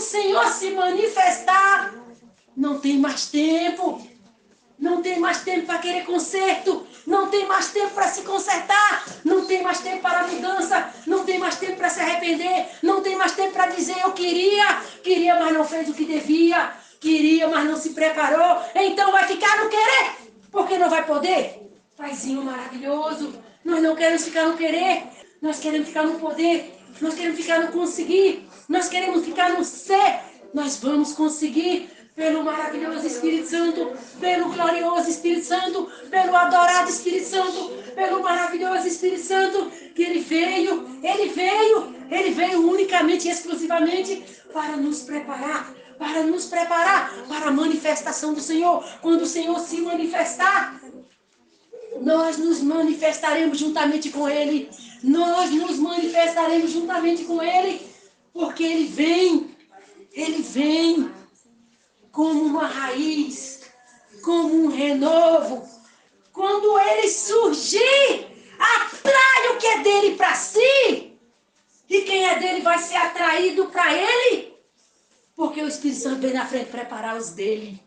Senhor se manifestar, não tem mais tempo. Não tem mais tempo para querer conserto. Não tem mais tempo para se consertar. Não tem mais tempo para mudança. Não tem mais tempo para se arrepender. Não tem mais tempo para dizer eu queria, mas não fez o que devia. Queria, mas não se preparou. Então vai ficar no querer, porque não vai poder. Paizinho maravilhoso, nós não queremos ficar no querer. Nós queremos ficar no poder. Nós queremos ficar no conseguir. Nós queremos ficar no ser. Nós vamos conseguir. Pelo maravilhoso Espírito Santo, pelo glorioso Espírito Santo, pelo adorado Espírito Santo, pelo maravilhoso Espírito Santo, que Ele veio unicamente e exclusivamente para nos preparar para a manifestação do Senhor. Quando o Senhor se manifestar, nós nos manifestaremos juntamente com Ele. Nós nos manifestaremos juntamente com Ele, porque Ele vem como uma raiz, como um renovo. Quando Ele surgir, atrai o que é dele para si. E quem é dele vai ser atraído para Ele, porque o Espírito Santo vem na frente preparar os dele.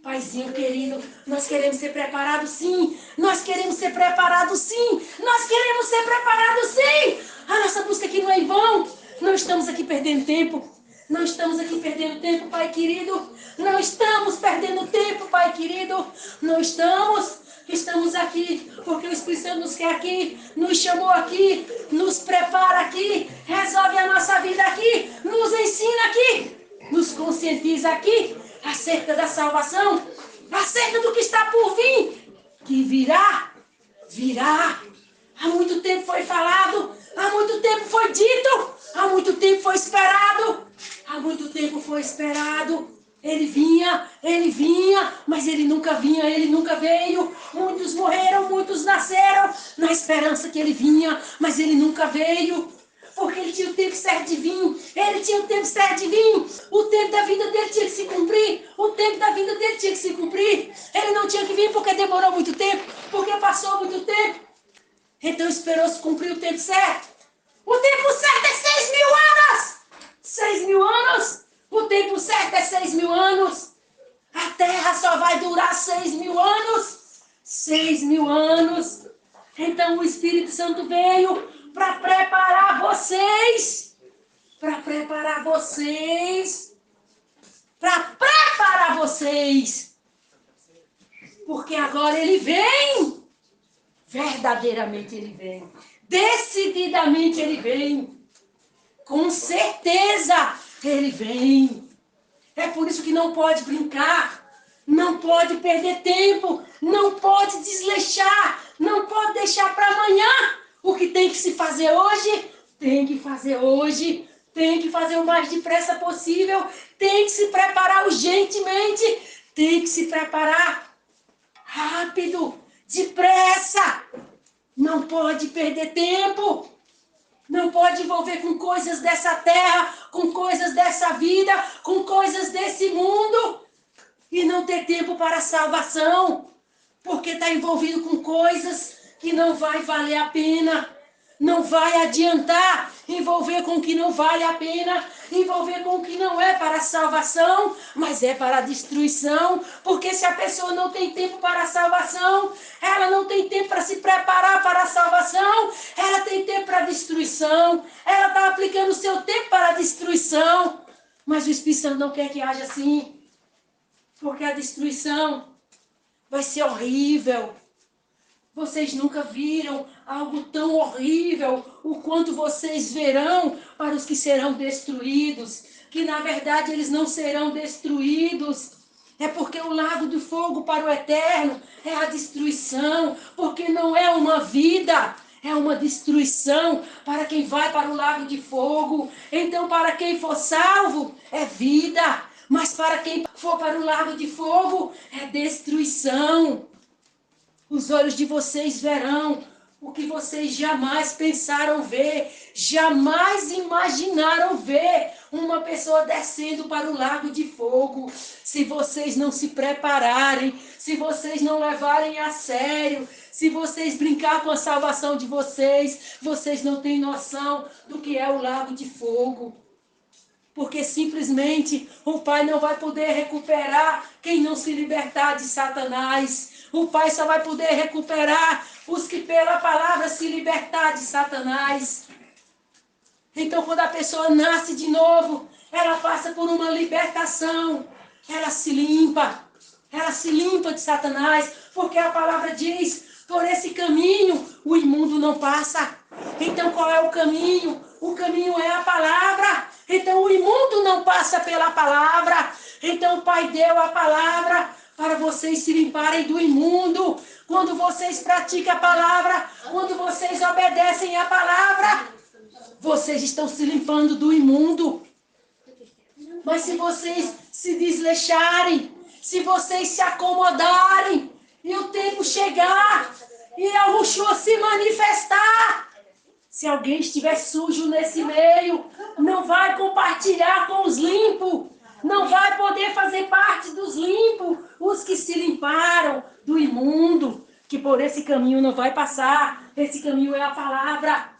Paizinho querido, nós queremos ser preparados sim. Nós queremos ser preparados sim. Nós queremos ser preparados sim. A nossa busca aqui não é em vão. Não estamos aqui perdendo tempo. Não estamos aqui perdendo tempo, Pai querido. Não estamos perdendo tempo, Pai querido. Não estamos. Estamos aqui porque o Espírito Santo nos quer aqui, nos chamou aqui, nos prepara aqui, resolve a nossa vida aqui, nos ensina aqui, nos conscientiza aqui acerca da salvação, acerca do que está por vir, que virá. Há muito tempo foi falado, há muito tempo foi dito, há muito tempo foi esperado, há muito tempo foi esperado. Ele vinha, mas ele nunca vinha, ele nunca veio. Muitos morreram, muitos nasceram na esperança que ele vinha, mas ele nunca veio. Porque ele tinha o tempo certo de vir, ele tinha o tempo certo de vir. O tempo da vida dele tinha que se cumprir, o tempo da vida dele tinha que se cumprir. Ele não tinha que vir porque demorou muito tempo, porque passou muito tempo. Então esperou se cumprir o tempo certo. O tempo certo é 6.000 anos! 6.000 anos! O tempo certo é 6.000 anos. A terra só vai durar 6.000 anos. 6.000 anos. Então o Espírito Santo veio para preparar vocês. Para preparar vocês. Para preparar vocês. Porque agora ele vem. Verdadeiramente ele vem. Decididamente ele vem. Com certeza ele vem. É por isso que não pode brincar, não pode perder tempo, não pode desleixar, não pode deixar para amanhã. O que tem que se fazer hoje, tem que fazer hoje, tem que fazer o mais depressa possível, tem que se preparar urgentemente, tem que se preparar rápido, depressa. Não pode perder tempo. Não pode envolver com coisas dessa terra, com coisas dessa vida, com coisas desse mundo e não ter tempo para a salvação, porque está envolvido com coisas que não vai valer a pena, não vai adiantar envolver com o que não vale a pena, envolver com o que não é para a salvação, mas é para a destruição, porque se a pessoa não tem tempo para a salvação, ela não tem tempo para se preparar para a salvação, ela tem tempo para a destruição, ela está aplicando o seu tempo para a destruição, mas o Espírito Santo não quer que haja assim, porque a destruição vai ser horrível. Vocês nunca viram algo tão horrível, o quanto vocês verão para os que serão destruídos, que na verdade eles não serão destruídos. É porque o lago do fogo para o eterno é a destruição, porque não é uma vida, é uma destruição para quem vai para o lago de fogo. Então, para quem for salvo, é vida, mas para quem for para o lago de fogo, é destruição. Os olhos de vocês verão o que vocês jamais pensaram ver, jamais imaginaram ver uma pessoa descendo para o lago de fogo. Se vocês não se prepararem, se vocês não levarem a sério, se vocês brincar com a salvação de vocês, vocês não têm noção do que é o lago de fogo. Porque simplesmente o Pai não vai poder recuperar quem não se libertar de Satanás. O Pai só vai poder recuperar os que pela palavra se libertar de Satanás. Então, quando a pessoa nasce de novo, ela passa por uma libertação. Ela se limpa de Satanás, porque a palavra diz, por esse caminho o imundo não passa. Então, qual é o caminho? O caminho é a palavra. Então, o imundo não passa pela palavra. Então, o Pai deu a palavra para vocês se limparem do imundo. Quando vocês praticam a palavra, quando vocês obedecem a palavra, vocês estão se limpando do imundo. Mas se vocês se desleixarem, se vocês se acomodarem, e o tempo chegar, e a Yahushua se manifestar, se alguém estiver sujo nesse meio, não vai compartilhar com os limpos, não vai poder fazer parte dos limpos, os que se limparam do imundo, que por esse caminho não vai passar. Esse caminho é a palavra.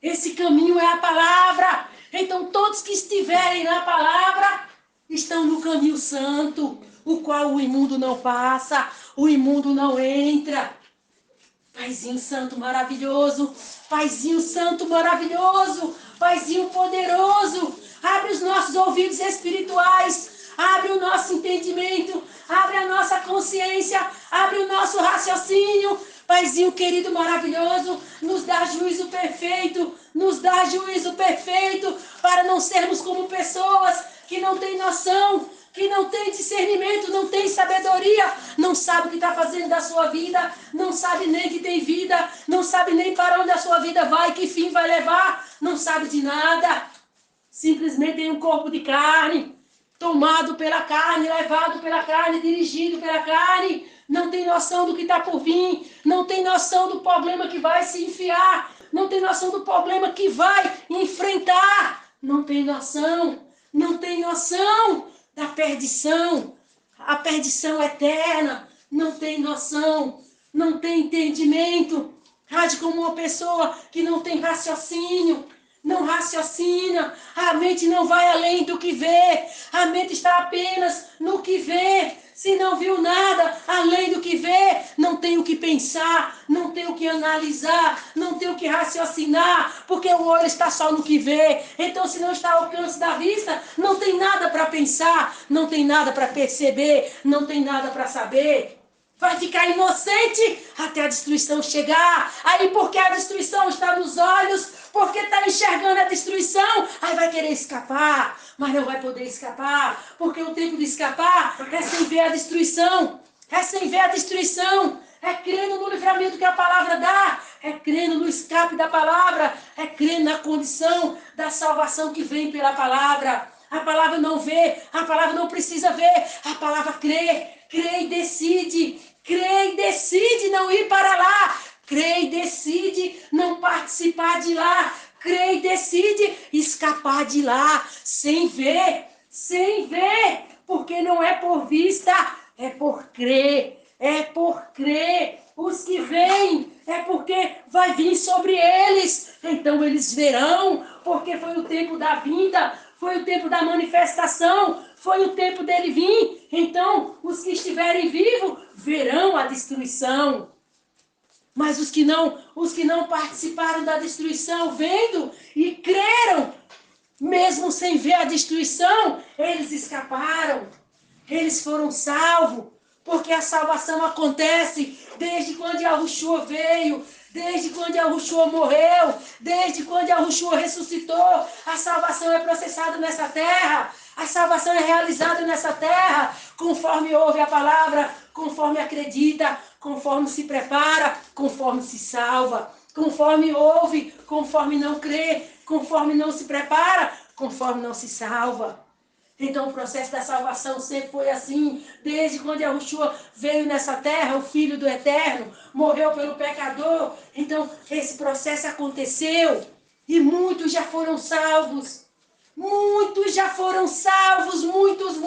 Esse caminho é a palavra. Então todos que estiverem na palavra estão no caminho santo, o qual o imundo não passa, o imundo não entra. Paizinho santo maravilhoso, Paizinho santo maravilhoso, Paizinho poderoso, abre os nossos ouvidos espirituais, abre o nosso entendimento, abre a nossa consciência, abre o nosso raciocínio. Paizinho querido maravilhoso, nos dá juízo perfeito, nos dá juízo perfeito, para não sermos como pessoas que não têm noção, que não tem discernimento, não tem sabedoria, não sabe o que está fazendo da sua vida, não sabe nem que tem vida, não sabe nem para onde a sua vida vai, que fim vai levar, não sabe de nada. Simplesmente tem um corpo de carne, tomado pela carne, levado pela carne, dirigido pela carne, não tem noção do que está por vir, não tem noção do problema que vai se enfiar, não tem noção do problema que vai enfrentar, não tem noção da perdição, a perdição eterna, não tem noção, não tem entendimento, age como uma pessoa que não tem raciocínio, não raciocina, a mente não vai além do que vê, a mente está apenas no que vê, se não viu nada além do que vê, não tem o que pensar, não tem o que analisar, não tem o que raciocinar, porque o olho está só no que vê. Então, se não está ao alcance da vista, não tem nada para pensar, não tem nada para perceber, não tem nada para saber. Vai ficar inocente até a destruição chegar. Aí, porque a destruição está nos olhos, porque está enxergando a destruição, aí vai querer escapar, mas não vai poder escapar, porque o tempo de escapar é sem ver a destruição, é crendo no livramento que a palavra dá, é crendo no escape da palavra, é crendo na condição da salvação que vem pela palavra. A palavra não vê, a palavra não precisa ver, a palavra crê e decide não ir para lá, crê e decide não participar de lá, crê e decide escapar de lá, sem ver, porque não é por vista, é por crer, Os que vêm é porque vai vir sobre eles, então eles verão, porque foi o tempo da vinda, foi o tempo da manifestação, foi o tempo dele vir. Então, os que estiverem vivos verão a destruição. Mas os que não participaram da destruição, vendo e creram, mesmo sem ver a destruição, eles escaparam. Eles foram salvos, porque a salvação acontece desde quando Yahushua veio, desde quando Yahushua morreu, desde quando Yahushua ressuscitou. A salvação é processada nessa terra, a salvação é realizada nessa terra, conforme ouve a palavra, conforme acredita, conforme se prepara, conforme se salva, conforme ouve, conforme não crê, conforme não se prepara, conforme não se salva. Então o processo da salvação sempre foi assim, desde quando Yahushua veio nessa terra, o Filho do Eterno, morreu pelo pecador. Então esse processo aconteceu e muitos já foram salvos. Muitos já foram salvos, muitos.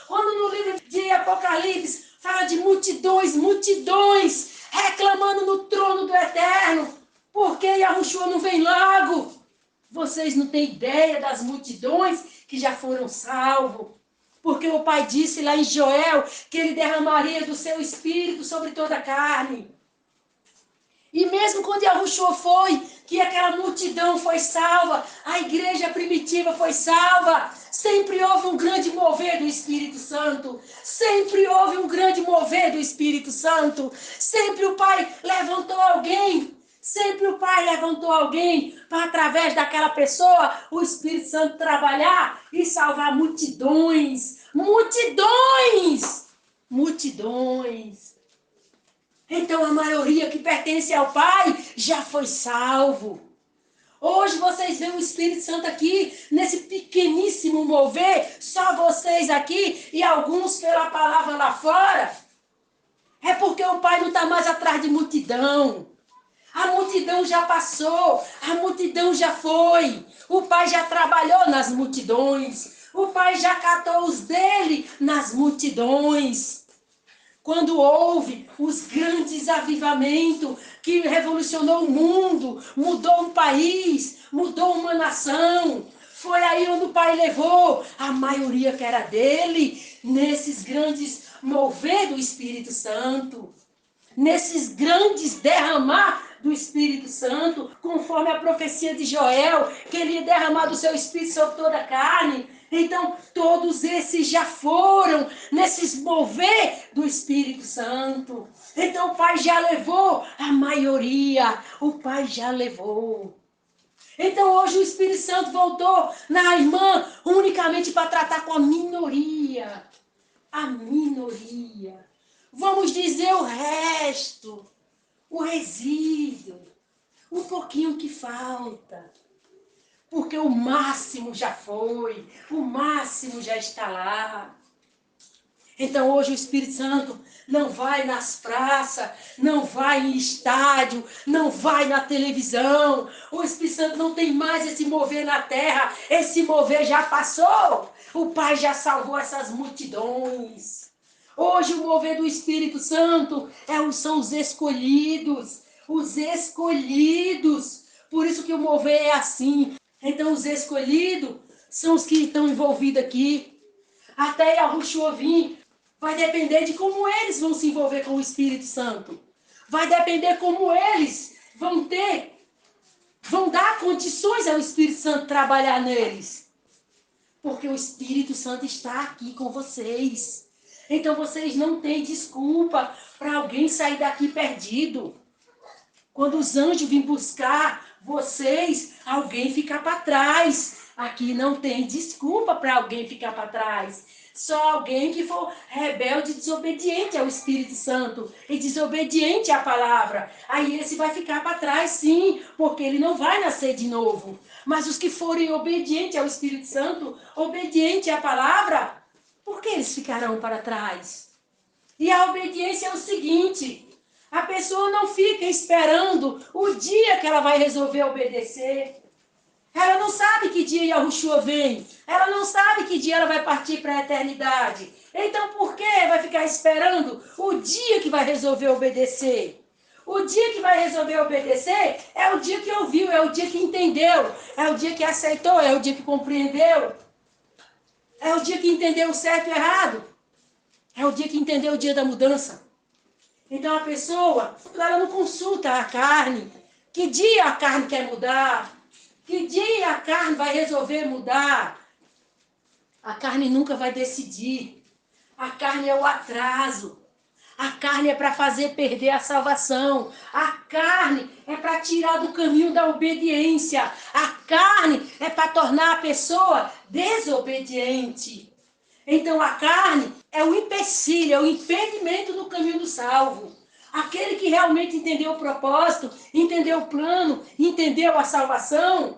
Quando no livro de Apocalipse fala de multidões, reclamando no trono do Eterno, porque Yahushua não vem logo. Vocês não têm ideia das multidões que já foram salvos. Porque o Pai disse lá em Joel que ele derramaria do seu espírito sobre toda a carne. E mesmo quando Yahushua foi, que aquela multidão foi salva, a igreja primitiva foi salva, sempre houve um grande mover do Espírito Santo, sempre houve um grande mover do Espírito Santo, sempre o Pai levantou alguém, sempre o Pai levantou alguém para, através daquela pessoa, o Espírito Santo trabalhar e salvar multidões, multidões, multidões. Então a maioria que pertence ao Pai já foi salvo. Hoje vocês veem o Espírito Santo aqui, nesse pequeníssimo mover, só vocês aqui e alguns pela palavra lá fora. É porque o Pai não está mais atrás de multidão. A multidão já passou, a multidão já foi. O Pai já trabalhou nas multidões. O Pai já catou os dele nas multidões. Quando houve os grandes avivamentos que revolucionou o mundo, mudou um país, mudou uma nação, foi aí onde o Pai levou a maioria que era dele, nesses grandes mover do Espírito Santo, nesses grandes derramar do Espírito Santo, conforme a profecia de Joel, que ele ia derramar do seu Espírito sobre toda a carne. Então, todos esses já foram nesses mover do Espírito Santo. Então, o Pai já levou a maioria. O Pai já levou. Então, hoje o Espírito Santo voltou na irmã unicamente para tratar com a minoria. A minoria. Vamos dizer o resto. O resíduo. Um pouquinho que falta. Porque o máximo já foi, o máximo já está lá. Então hoje o Espírito Santo não vai nas praças, não vai em estádio, não vai na televisão. O Espírito Santo não tem mais esse mover na terra, esse mover já passou. O Pai já salvou essas multidões. Hoje o mover do Espírito Santo são os escolhidos, os escolhidos. Por isso que o mover é assim. Então, os escolhidos são os que estão envolvidos aqui. Até Yahushua vir, vai depender de como eles vão se envolver com o Espírito Santo. Vai depender como eles vão dar condições ao Espírito Santo trabalhar neles. Porque o Espírito Santo está aqui com vocês. Então, vocês não têm desculpa para alguém sair daqui perdido. Quando os anjos vêm buscar vocês, alguém fica para trás. Aqui não tem desculpa para alguém ficar para trás. Só alguém que for rebelde e desobediente ao Espírito Santo e desobediente à palavra. Aí esse vai ficar para trás, sim, porque ele não vai nascer de novo. Mas os que forem obedientes ao Espírito Santo, obedientes à palavra, por que eles ficarão para trás? E a obediência é o seguinte: a pessoa não fica esperando o dia que ela vai resolver obedecer. Ela não sabe que dia Yahushua vem. Ela não sabe que dia ela vai partir para a eternidade. Então por que vai ficar esperando o dia que vai resolver obedecer? O dia que vai resolver obedecer é o dia que ouviu, é o dia que entendeu, é o dia que aceitou, é o dia que compreendeu. É o dia que entendeu o certo e o errado. É o dia que entendeu o dia da mudança. Então a pessoa, ela não consulta a carne. Que dia a carne quer mudar? Que dia a carne vai resolver mudar? A carne nunca vai decidir. A carne é o atraso. A carne é para fazer perder a salvação. A carne é para tirar do caminho da obediência. A carne é para tornar a pessoa desobediente. Então a carne é o empecilho, é o impedimento do caminho do salvo. Aquele que realmente entendeu o propósito, entendeu o plano, entendeu a salvação,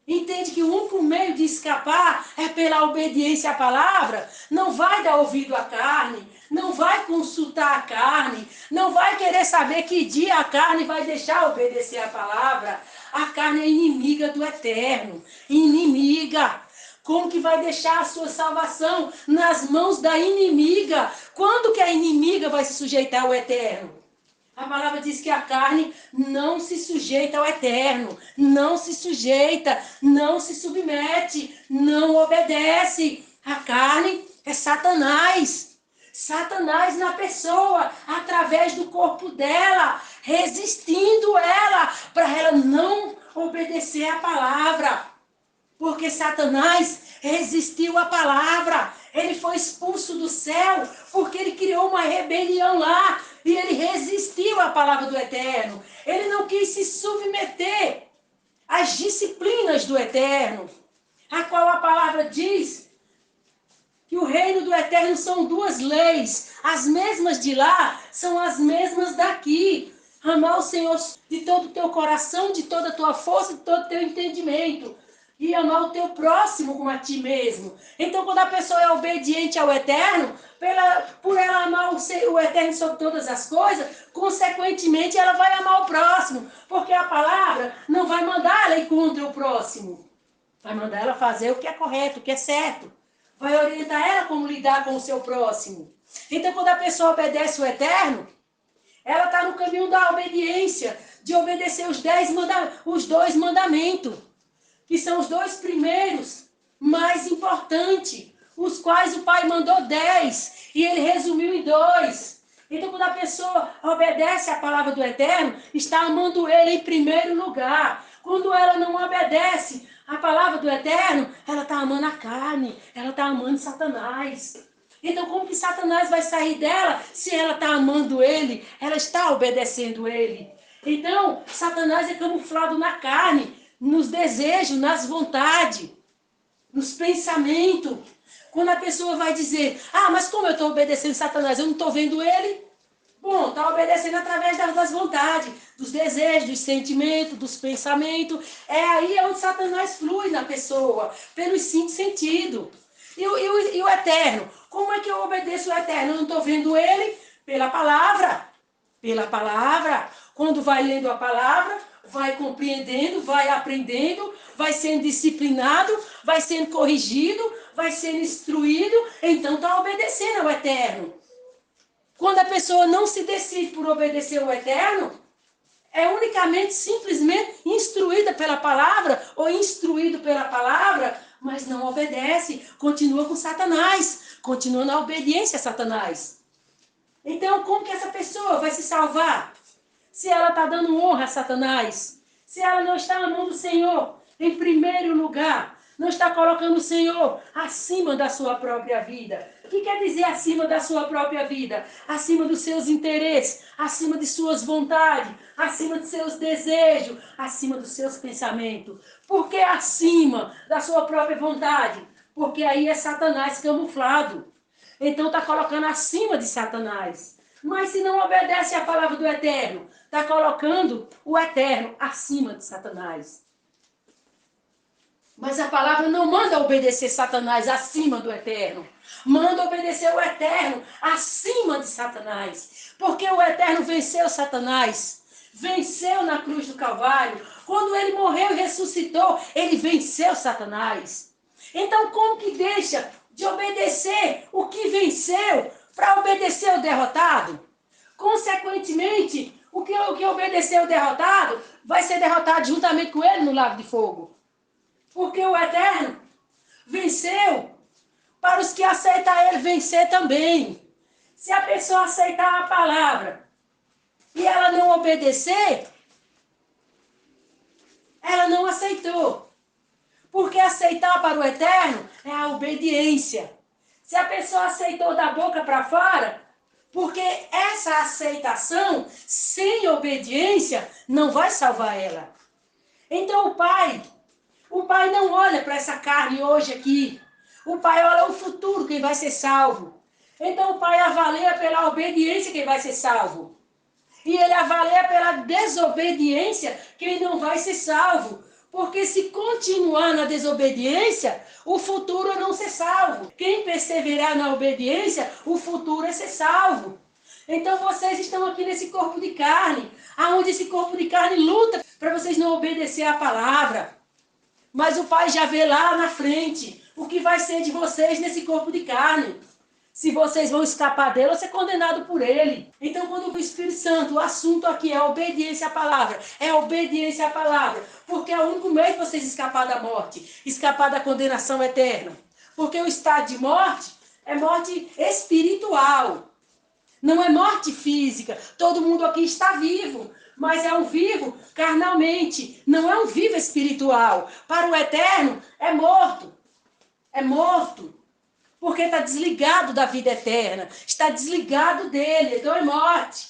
entende que o único meio de escapar é pela obediência à palavra, não vai dar ouvido à carne, não vai consultar a carne, não vai querer saber que dia a carne vai deixar obedecer à palavra. A carne é inimiga do eterno, inimiga. Como que vai deixar a sua salvação nas mãos da inimiga? Quando que a inimiga vai se sujeitar ao eterno? A palavra diz que a carne não se sujeita ao eterno, não se sujeita, não se submete, não obedece. A carne é Satanás. Satanás na pessoa, através do corpo dela, resistindo ela, para ela não obedecer a palavra. Porque Satanás resistiu à palavra. Ele foi expulso do céu porque ele criou uma rebelião lá. E ele resistiu à palavra do Eterno. Ele não quis se submeter às disciplinas do Eterno. A qual a palavra diz que o reino do Eterno são duas leis. As mesmas de lá são as mesmas daqui. Amar o Senhor de todo o teu coração, de toda a tua força, de todo o teu entendimento. E amar o teu próximo como a ti mesmo. Então, quando a pessoa é obediente ao Eterno, por ela amar o Eterno sobre todas as coisas, consequentemente ela vai amar o próximo. Porque a palavra não vai mandar ela ir contra o próximo. Vai mandar ela fazer o que é correto, o que é certo. Vai orientar ela como lidar com o seu próximo. Então, quando a pessoa obedece o Eterno, ela está no caminho da obediência, de obedecer os 2 mandamentos. Que são os 2 primeiros, mais importantes, os quais o Pai mandou 10, e ele resumiu em 2. Então, quando a pessoa obedece à palavra do Eterno, está amando ele em primeiro lugar. Quando ela não obedece à palavra do Eterno, ela está amando a carne, ela está amando Satanás. Então, como que Satanás vai sair dela se ela está amando ele, ela está obedecendo ele? Então, Satanás é camuflado na carne, nos desejos, nas vontades, nos pensamentos. Quando a pessoa vai dizer, mas como eu estou obedecendo Satanás, eu não estou vendo ele? Bom, está obedecendo através das vontades, dos desejos, dos sentimentos, dos pensamentos. É aí onde Satanás flui na pessoa, pelos 5 sentidos. E o Eterno? Como é que eu obedeço o Eterno? Eu não estou vendo ele? Pela palavra. Pela palavra. Quando vai lendo a palavra, vai compreendendo, vai aprendendo, vai sendo disciplinado, vai sendo corrigido, vai sendo instruído, então está obedecendo ao Eterno. Quando a pessoa não se decide por obedecer ao Eterno, é unicamente, simplesmente instruída pela palavra ou instruído pela palavra, mas não obedece, continua com Satanás, continua na obediência a Satanás. Então, como que essa pessoa vai se salvar? Se ela está dando honra a Satanás, se ela não está amando o Senhor em primeiro lugar, não está colocando o Senhor acima da sua própria vida. O que quer dizer acima da sua própria vida? Acima dos seus interesses, acima de suas vontades, acima de seus desejos, acima dos seus pensamentos. Por que acima da sua própria vontade? Porque aí é Satanás camuflado. Então está colocando acima de Satanás. Mas se não obedece à palavra do Eterno, está colocando o Eterno acima de Satanás. Mas a palavra não manda obedecer Satanás acima do Eterno. Manda obedecer o Eterno acima de Satanás. Porque o Eterno venceu Satanás. Venceu na cruz do Calvário. Quando ele morreu e ressuscitou, ele venceu Satanás. Então, como que deixa de obedecer o que venceu para obedecer o derrotado? Consequentemente, o que obedeceu o derrotado vai ser derrotado juntamente com ele no lago de fogo. Porque o Eterno venceu para os que aceitam ele vencer também. Se a pessoa aceitar a palavra e ela não obedecer, ela não aceitou. Porque aceitar para o Eterno é a obediência. Se a pessoa aceitou da boca para fora, porque essa aceitação sem obediência não vai salvar ela. Então o Pai não olha para essa carne hoje aqui. O Pai olha o futuro, quem vai ser salvo. Então o Pai avalia pela obediência quem vai ser salvo. E ele avalia pela desobediência quem não vai ser salvo. Porque se continuar na desobediência, o futuro é não ser salvo. Quem perseverar na obediência, o futuro é ser salvo. Então vocês estão aqui nesse corpo de carne, aonde esse corpo de carne luta para vocês não obedecer à palavra. Mas o Pai já vê lá na frente o que vai ser de vocês nesse corpo de carne. Se vocês vão escapar dele, ou ser condenado por ele. Então, quando o Espírito Santo, o assunto aqui é obediência à palavra. É obediência à palavra. Porque é o único meio de vocês escapar da morte. Escapar da condenação eterna. Porque o estado de morte é morte espiritual. Não é morte física. Todo mundo aqui está vivo. Mas é um vivo carnalmente. Não é um vivo espiritual. Para o eterno, é morto. É morto. Porque está desligado da vida eterna, está desligado dele, então é morte.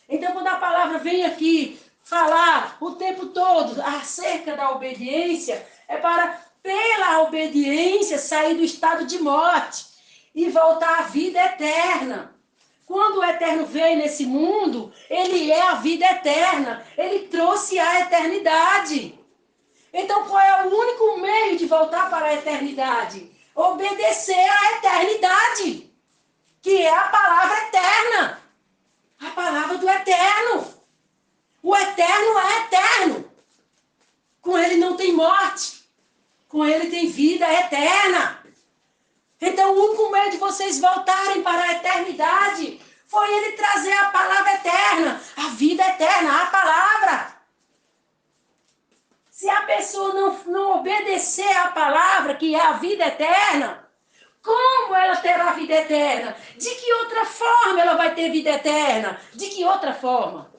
Então, quando a palavra vem aqui falar o tempo todo acerca da obediência, é para, pela obediência, sair do estado de morte e voltar à vida eterna. Quando o eterno veio nesse mundo, ele é a vida eterna, ele trouxe a eternidade. Então, qual é o único meio de voltar para a eternidade? Obedecer à eternidade, que é a palavra eterna, a palavra do eterno. O eterno é eterno. Com ele não tem morte, com ele tem vida eterna. Então, o único meio de vocês voltarem para a eternidade foi ele trazer a palavra eterna, a vida eterna, a palavra. Se a pessoa não obedecer à palavra, que é a vida eterna, como ela terá vida eterna? De que outra forma ela vai ter vida eterna? De que outra forma?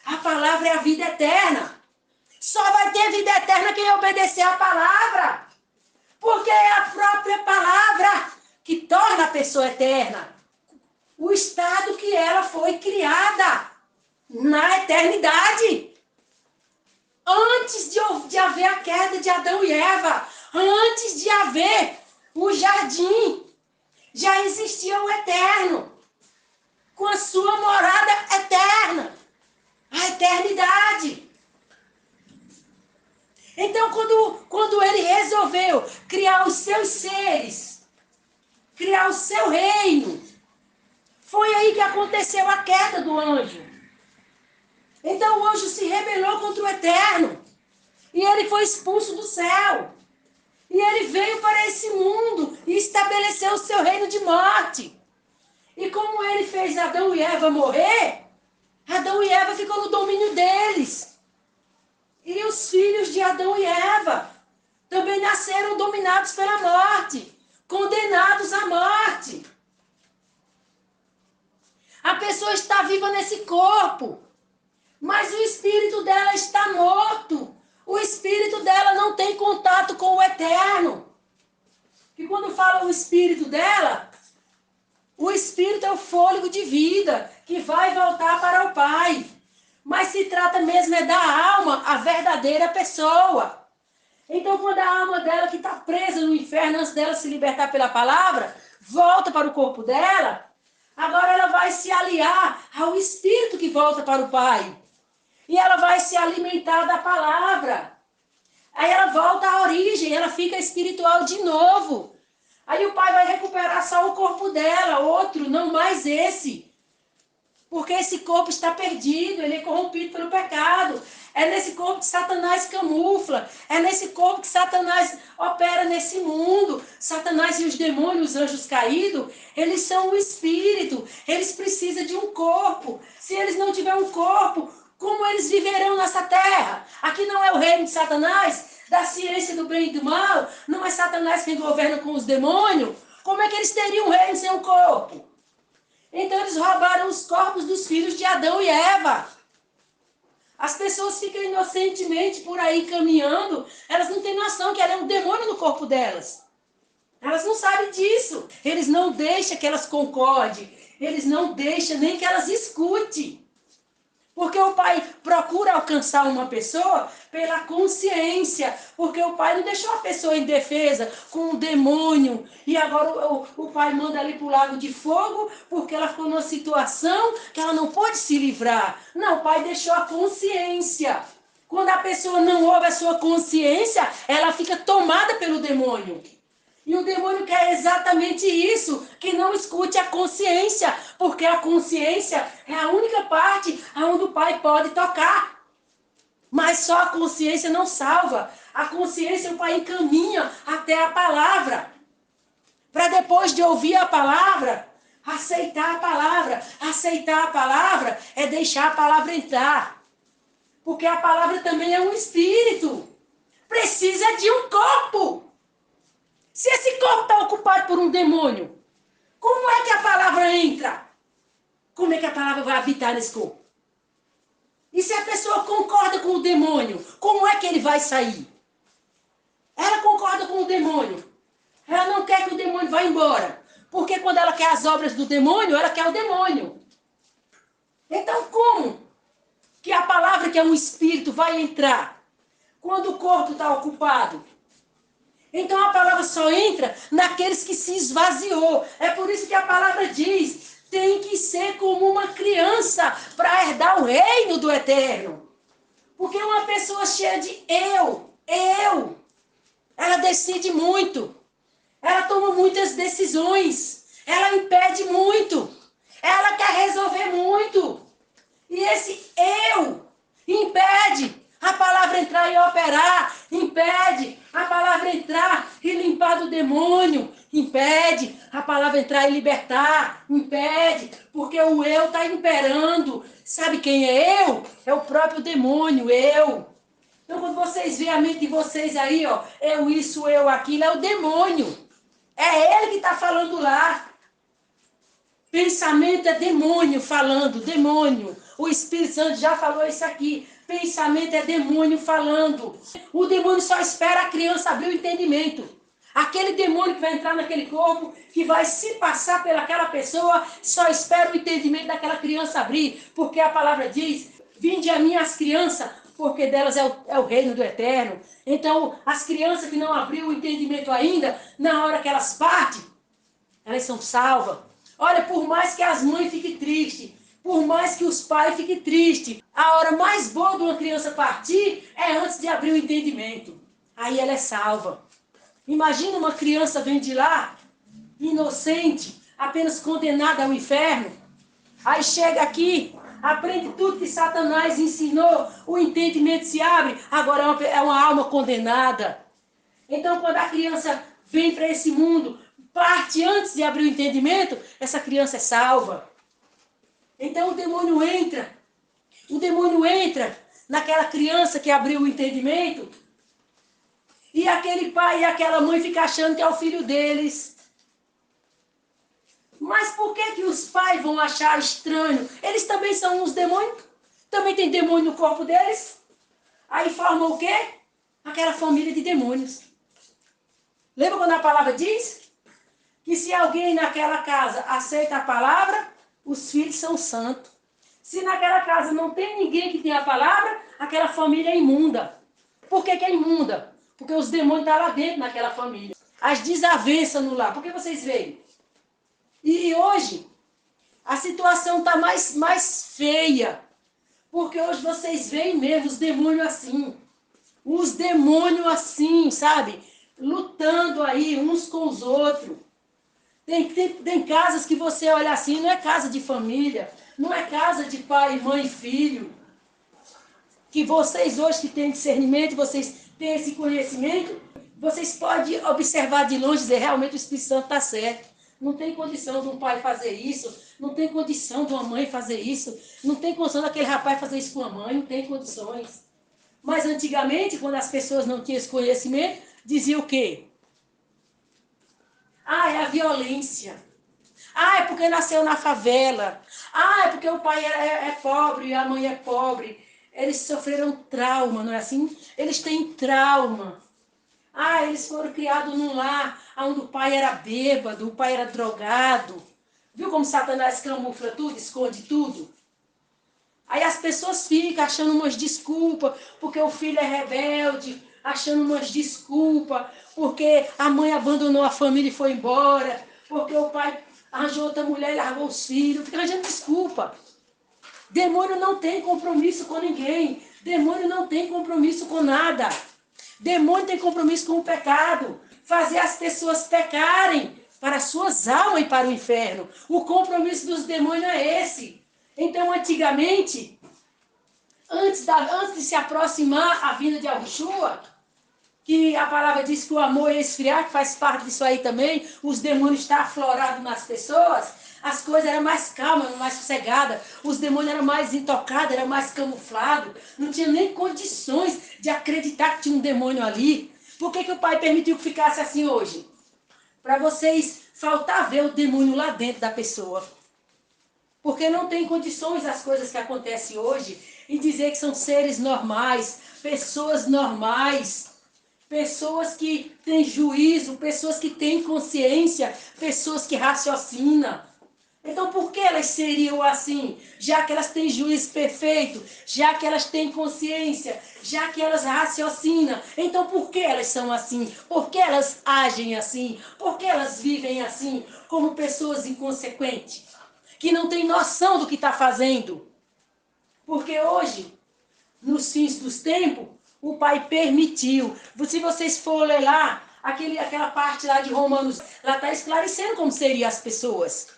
A palavra é a vida eterna. Só vai ter vida eterna quem obedecer à palavra. Porque é a própria palavra que torna a pessoa eterna. O estado que ela foi criada na eternidade. Antes de haver a queda de Adão e Eva, antes de haver o jardim, já existia o eterno, com a sua morada eterna, a eternidade. Então, quando ele resolveu criar os seus seres, criar o seu reino, foi aí que aconteceu a queda do anjo. Então o anjo se rebelou contra o eterno. E ele foi expulso do céu. E ele veio para esse mundo e estabeleceu o seu reino de morte. E como ele fez Adão e Eva morrer, Adão e Eva ficou no domínio deles. E os filhos de Adão e Eva também nasceram dominados pela morte, condenados à morte. A pessoa está viva nesse corpo, mas o espírito dela está morto. O espírito dela não tem contato com o eterno. E quando fala o espírito dela, o espírito é o fôlego de vida que vai voltar para o Pai. Mas se trata mesmo é da alma, a verdadeira pessoa. Então, quando a alma dela, que está presa no inferno, antes dela se libertar pela palavra, volta para o corpo dela, agora ela vai se aliar ao espírito que volta para o Pai. E ela vai se alimentar da palavra. Aí ela volta à origem, ela fica espiritual de novo. Aí o Pai vai recuperar só o corpo dela, outro, não mais esse. Porque esse corpo está perdido, ele é corrompido pelo pecado. É nesse corpo que Satanás camufla. É nesse corpo que Satanás opera nesse mundo. Satanás e os demônios, os anjos caídos, eles são o espírito. Eles precisam de um corpo. Se eles não tiverem um corpo, como eles viverão nessa terra? Aqui não é o reino de Satanás, da ciência do bem e do mal. Não é Satanás quem governa com os demônios. Como é que eles teriam um reino sem um corpo? Então eles roubaram os corpos dos filhos de Adão e Eva. As pessoas ficam inocentemente por aí caminhando, elas não têm noção que ela é um demônio no corpo delas. Elas não sabem disso. Eles não deixam que elas concordem. Eles não deixam nem que elas escutem. Porque o Pai procura alcançar uma pessoa pela consciência. Porque o Pai não deixou a pessoa indefesa com um demônio. E agora o Pai manda ali para o lago de fogo porque ela ficou numa situação que ela não pode se livrar. Não, o Pai deixou a consciência. Quando a pessoa não ouve a sua consciência, ela fica tomada pelo demônio. E o demônio quer exatamente isso, que não escute a consciência, porque a consciência é a única parte onde o Pai pode tocar. Mas só a consciência não salva. A consciência o Pai encaminha até a palavra. para depois de ouvir a palavra, aceitar a palavra. Aceitar a palavra é deixar a palavra entrar. Porque a palavra também é um espírito. Precisa de um corpo. Se esse corpo está ocupado por um demônio, como é que a palavra entra? Como é que a palavra vai habitar nesse corpo? E se a pessoa concorda com o demônio, como é que ele vai sair? Ela concorda com o demônio. Ela não quer que o demônio vá embora. Porque quando ela quer as obras do demônio, ela quer o demônio. Então como que a palavra, que é um espírito, vai entrar quando o corpo está ocupado? Então a palavra só entra naqueles que se esvaziou. É por isso que a palavra diz, tem que ser como uma criança para herdar o reino do eterno. Porque uma pessoa cheia de eu, ela decide muito. Ela toma muitas decisões. Ela impede muito. Ela quer resolver muito. E esse eu impede a palavra entrar e operar. Impede a palavra entrar e limpar do demônio. Impede a palavra entrar e libertar. Impede, porque o eu está imperando. Sabe quem é eu? É o próprio demônio, eu. Então, quando vocês veem a mente de vocês aí, ó, eu isso, eu aquilo, é o demônio. É ele que está falando lá. Pensamento é demônio falando, demônio. O Espírito Santo já falou isso aqui. Pensamento é demônio falando. O demônio só espera a criança abrir o entendimento. Aquele demônio que vai entrar naquele corpo, que vai se passar pelaquela pessoa, só espera o entendimento daquela criança abrir. Porque a palavra diz, vinde a mim as crianças, porque delas é o reino do eterno. Então, as crianças que não abriram o entendimento ainda, na hora que elas partem, elas são salvas. Olha, por mais que as mães fiquem tristes, por mais que os pais fiquem tristes, a hora mais boa de uma criança partir é antes de abrir o entendimento. Aí ela é salva. Imagina uma criança vem de lá, inocente, apenas condenada ao inferno. Aí chega aqui, aprende tudo que Satanás ensinou, o entendimento se abre, agora é uma alma condenada. Então, quando a criança vem para esse mundo, parte antes de abrir o entendimento, essa criança é salva. Então, o demônio entra naquela criança que abriu o entendimento, e aquele pai e aquela mãe ficam achando que é o filho deles. Mas por que os pais vão achar estranho? Eles também são uns demônios? Também tem demônio no corpo deles? Aí formam o quê? Aquela família de demônios. Lembra quando a palavra diz que se alguém naquela casa aceita a palavra, os filhos são santos. Se naquela casa não tem ninguém que tenha a palavra, aquela família é imunda. Por que é imunda? Porque os demônios estão lá dentro naquela família. As desavenças no lar. Por que vocês veem? E hoje, a situação está mais feia. Porque hoje vocês veem mesmo os demônios assim. Os demônios assim, sabe? Lutando aí uns com os outros. Tem casas que você olha assim, não é casa de família. Não é casa de pai, mãe e filho. Que vocês hoje que têm discernimento, vocês têm esse conhecimento, vocês podem observar de longe e dizer, realmente o Espírito Santo está certo. Não tem condição de um pai fazer isso, não tem condição de uma mãe fazer isso, não tem condição daquele rapaz fazer isso com a mãe, não tem condições. Mas antigamente, quando as pessoas não tinham esse conhecimento, diziam o quê? Ah, é a violência. Ah, é porque nasceu na favela. Ah, é porque o pai é pobre e a mãe é pobre. Eles sofreram trauma, não é assim? Eles têm trauma. Ah, eles foram criados num lar onde o pai era bêbado, o pai era drogado. Viu como Satanás camufla tudo, esconde tudo? Aí as pessoas ficam achando umas desculpas, porque o filho é rebelde, achando umas desculpas, porque a mãe abandonou a família e foi embora, porque o pai arranjou outra mulher e largou os filhos, fica arranjando desculpa. Demônio não tem compromisso com ninguém. Demônio não tem compromisso com nada. Demônio tem compromisso com o pecado. Fazer as pessoas pecarem para as suas almas e para o inferno. O compromisso dos demônios é esse. Então, antigamente, antes de se aproximar a vinda de Yahushua, que a palavra diz que o amor ia esfriar, que faz parte disso aí também, os demônios estão aflorados nas pessoas, as coisas eram mais calmas, mais sossegadas, os demônios eram mais intocados, eram mais camuflados, não tinha nem condições de acreditar que tinha um demônio ali. Por que o Pai permitiu que ficasse assim hoje? Para vocês faltar ver o demônio lá dentro da pessoa. Porque não tem condições as coisas que acontecem hoje e dizer que são seres normais, pessoas que têm juízo, pessoas que têm consciência, pessoas que raciocinam. Então por que elas seriam assim? Já que elas têm juízo perfeito, já que elas têm consciência, já que elas raciocinam. Então por que elas são assim? Por que elas agem assim? Por que elas vivem assim? Como pessoas inconsequentes, que não têm noção do que está fazendo. Porque hoje, nos fins dos tempos, o Pai permitiu. Se vocês forem ler lá, aquela parte lá de Romanos, lá está esclarecendo como seriam as pessoas.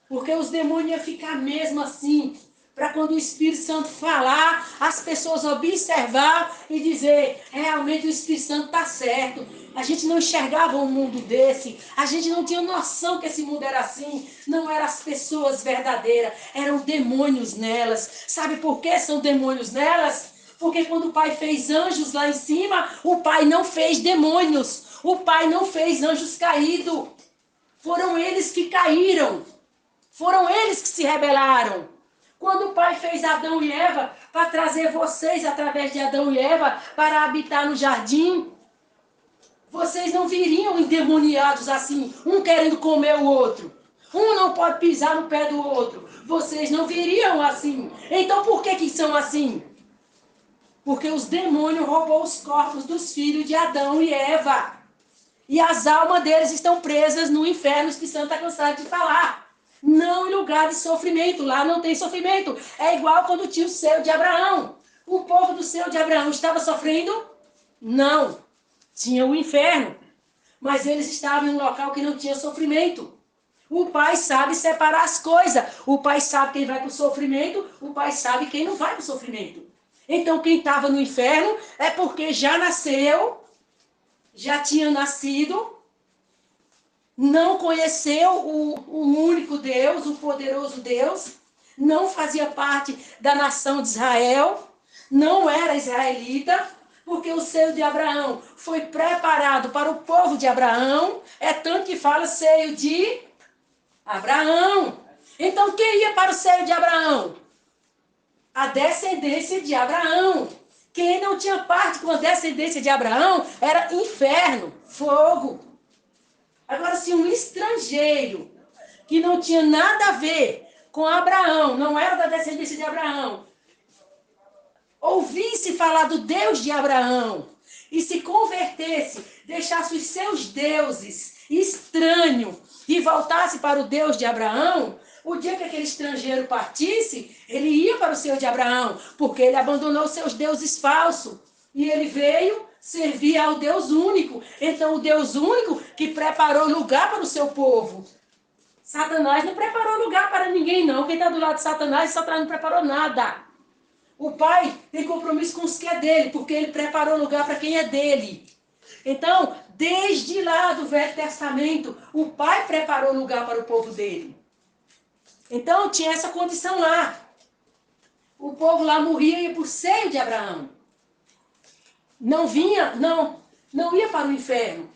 Porque os demônios iam ficar mesmo assim, para quando o Espírito Santo falar, as pessoas observar e dizer, realmente o Espírito Santo está certo. A gente não enxergava um mundo desse, a gente não tinha noção que esse mundo era assim, não eram as pessoas verdadeiras, eram demônios nelas. Sabe por que são demônios nelas? Porque quando o Pai fez anjos lá em cima, o Pai não fez demônios, o Pai não fez anjos caídos. Foram eles que caíram, foram eles que se rebelaram. Quando o Pai fez Adão e Eva, para trazer vocês, através de Adão e Eva, para habitar no jardim, vocês não viriam endemoniados assim, um querendo comer o outro. Um não pode pisar no pé do outro. Vocês não viriam assim. Então por que são assim? Porque os demônios roubou os corpos dos filhos de Adão e Eva. E as almas deles estão presas no inferno, que o Santo está cansado de falar. Não em lugar de sofrimento, lá não tem sofrimento. É igual quando tinha o seio de Abraão. O povo do seio de Abraão estava sofrendo? Não. Tinha o inferno. Mas eles estavam em um local que não tinha sofrimento. O Pai sabe separar as coisas. O Pai sabe quem vai para o sofrimento, o Pai sabe quem não vai para o sofrimento. Então quem estava no inferno é porque já nasceu, já tinha nascido, não conheceu o único Deus, o poderoso Deus, não fazia parte da nação de Israel, não era israelita, porque o seio de Abraão foi preparado para o povo de Abraão, é tanto que fala seio de Abraão. Então quem ia para o seio de Abraão? A descendência de Abraão. Quem não tinha parte com a descendência de Abraão era inferno, fogo. Agora, se um estrangeiro que não tinha nada a ver com Abraão, não era da descendência de Abraão, ouvisse falar do Deus de Abraão e se convertesse, deixasse os seus deuses estranhos e voltasse para o Deus de Abraão, o dia que aquele estrangeiro partisse, ele ia para o Senhor de Abraão, porque ele abandonou seus deuses falsos. E ele veio servir ao Deus único. Então, o Deus único que preparou lugar para o seu povo. Satanás não preparou lugar para ninguém, não. Quem está do lado de Satanás não preparou nada. O Pai tem compromisso com os que é dele, porque ele preparou lugar para quem é dele. Então, desde lá do Velho Testamento, o Pai preparou lugar para o povo dele. Então, tinha essa condição lá. O povo lá morria e ia para o seio de Abraão. Não vinha, não ia para o inferno.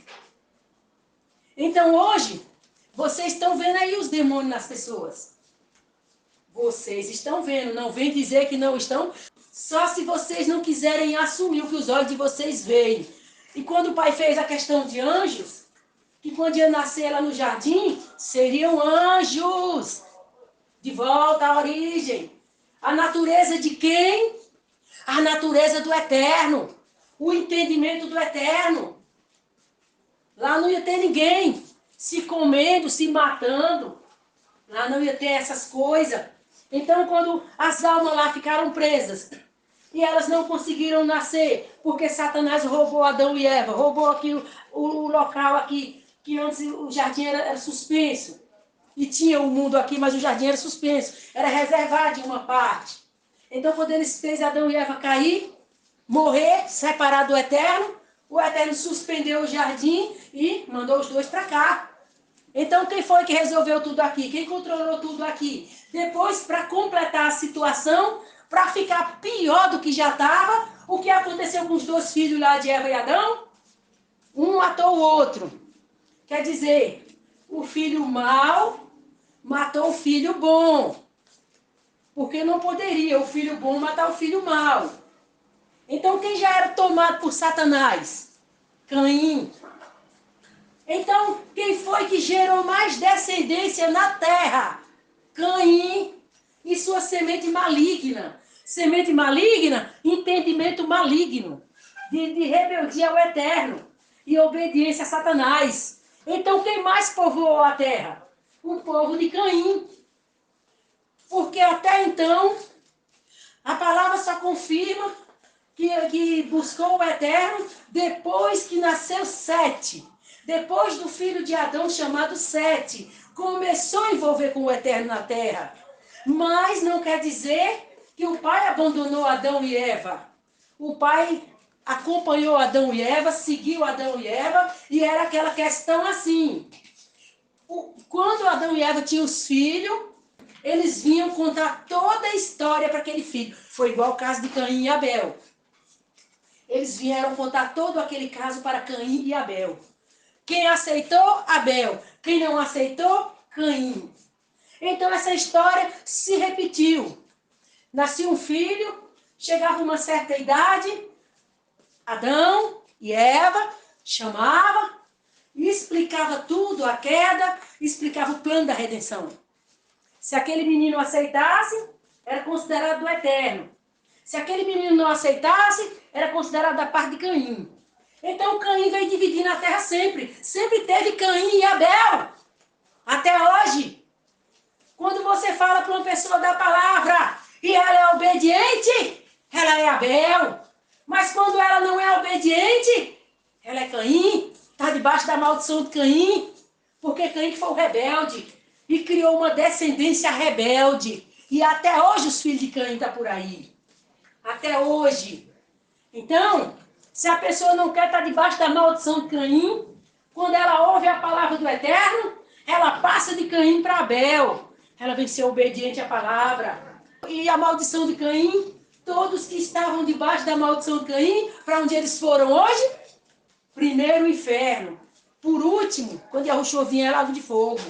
Então, hoje, vocês estão vendo aí os demônios nas pessoas. Vocês estão vendo, não vem dizer que não estão, só se vocês não quiserem assumir o que os olhos de vocês veem. E quando o Pai fez a questão de anjos, que quando ia nascer lá no jardim, seriam anjos. De volta à origem. A natureza de quem? A natureza do eterno. O entendimento do eterno. Lá não ia ter ninguém se comendo, se matando. Lá não ia ter essas coisas. Então, quando as almas lá ficaram presas e elas não conseguiram nascer, porque Satanás roubou Adão e Eva, roubou aqui o local aqui, que antes o jardim era suspenso. E tinha o mundo aqui, mas o jardim era suspenso. Era reservado de uma parte. Então, quando eles fez Adão e Eva cair, morrer, separado do eterno, O Eterno suspendeu o jardim e mandou os dois para cá. Então, quem foi que resolveu tudo aqui? Quem controlou tudo aqui? Depois, para completar a situação, para ficar pior do que já estava, o que aconteceu com os dois filhos lá de Eva e Adão? Um matou o outro. Quer dizer, o filho mau matou o filho bom. Porque não poderia o filho bom matar o filho mau. Então, quem já era tomado por Satanás? Caim. Então, quem foi que gerou mais descendência na terra? Caim e sua semente maligna. Semente maligna, entendimento maligno. De rebeldia ao Eterno e obediência a Satanás. Então, quem mais povoou a terra? O povo de Caim. Porque até então, a palavra só confirma que buscou o Eterno depois que nasceu Sete. Depois do filho de Adão chamado Sete. Começou a envolver com o Eterno na terra. Mas não quer dizer que o pai abandonou Adão e Eva. O pai acompanhou Adão e Eva, seguiu Adão e Eva, e era aquela questão assim. Quando Adão e Eva tinham os filhos, eles vinham contar toda a história para aquele filho. Foi igual o caso de Caim e Abel. Eles vieram contar todo aquele caso para Caim e Abel. Quem aceitou, Abel. Quem não aceitou, Caim. Então essa história se repetiu. Nascia um filho, chegava uma certa idade, Adão e Eva chamava e explicava tudo, a queda, explicava o plano da redenção. Se aquele menino aceitasse, era considerado do Eterno. Se aquele menino não aceitasse, era considerado da parte de Caim. Então Caim veio dividindo a terra sempre. Sempre teve Caim e Abel. Até hoje. Quando você fala para uma pessoa da palavra e ela é obediente, ela é Abel. Mas quando ela não é obediente, ela é Caim. Está debaixo da maldição de Caim. Porque Caim foi o rebelde. E criou uma descendência rebelde. E até hoje os filhos de Caim estão por aí. Até hoje. Então, se a pessoa não quer estar debaixo da maldição de Caim, quando ela ouve a palavra do Eterno, ela passa de Caim para Abel. Ela vem ser obediente à palavra. E a maldição de Caim, todos que estavam debaixo da maldição de Caim, para onde eles foram hoje? Primeiro o inferno. Por último, quando Yahushua vinha, é lago de fogo.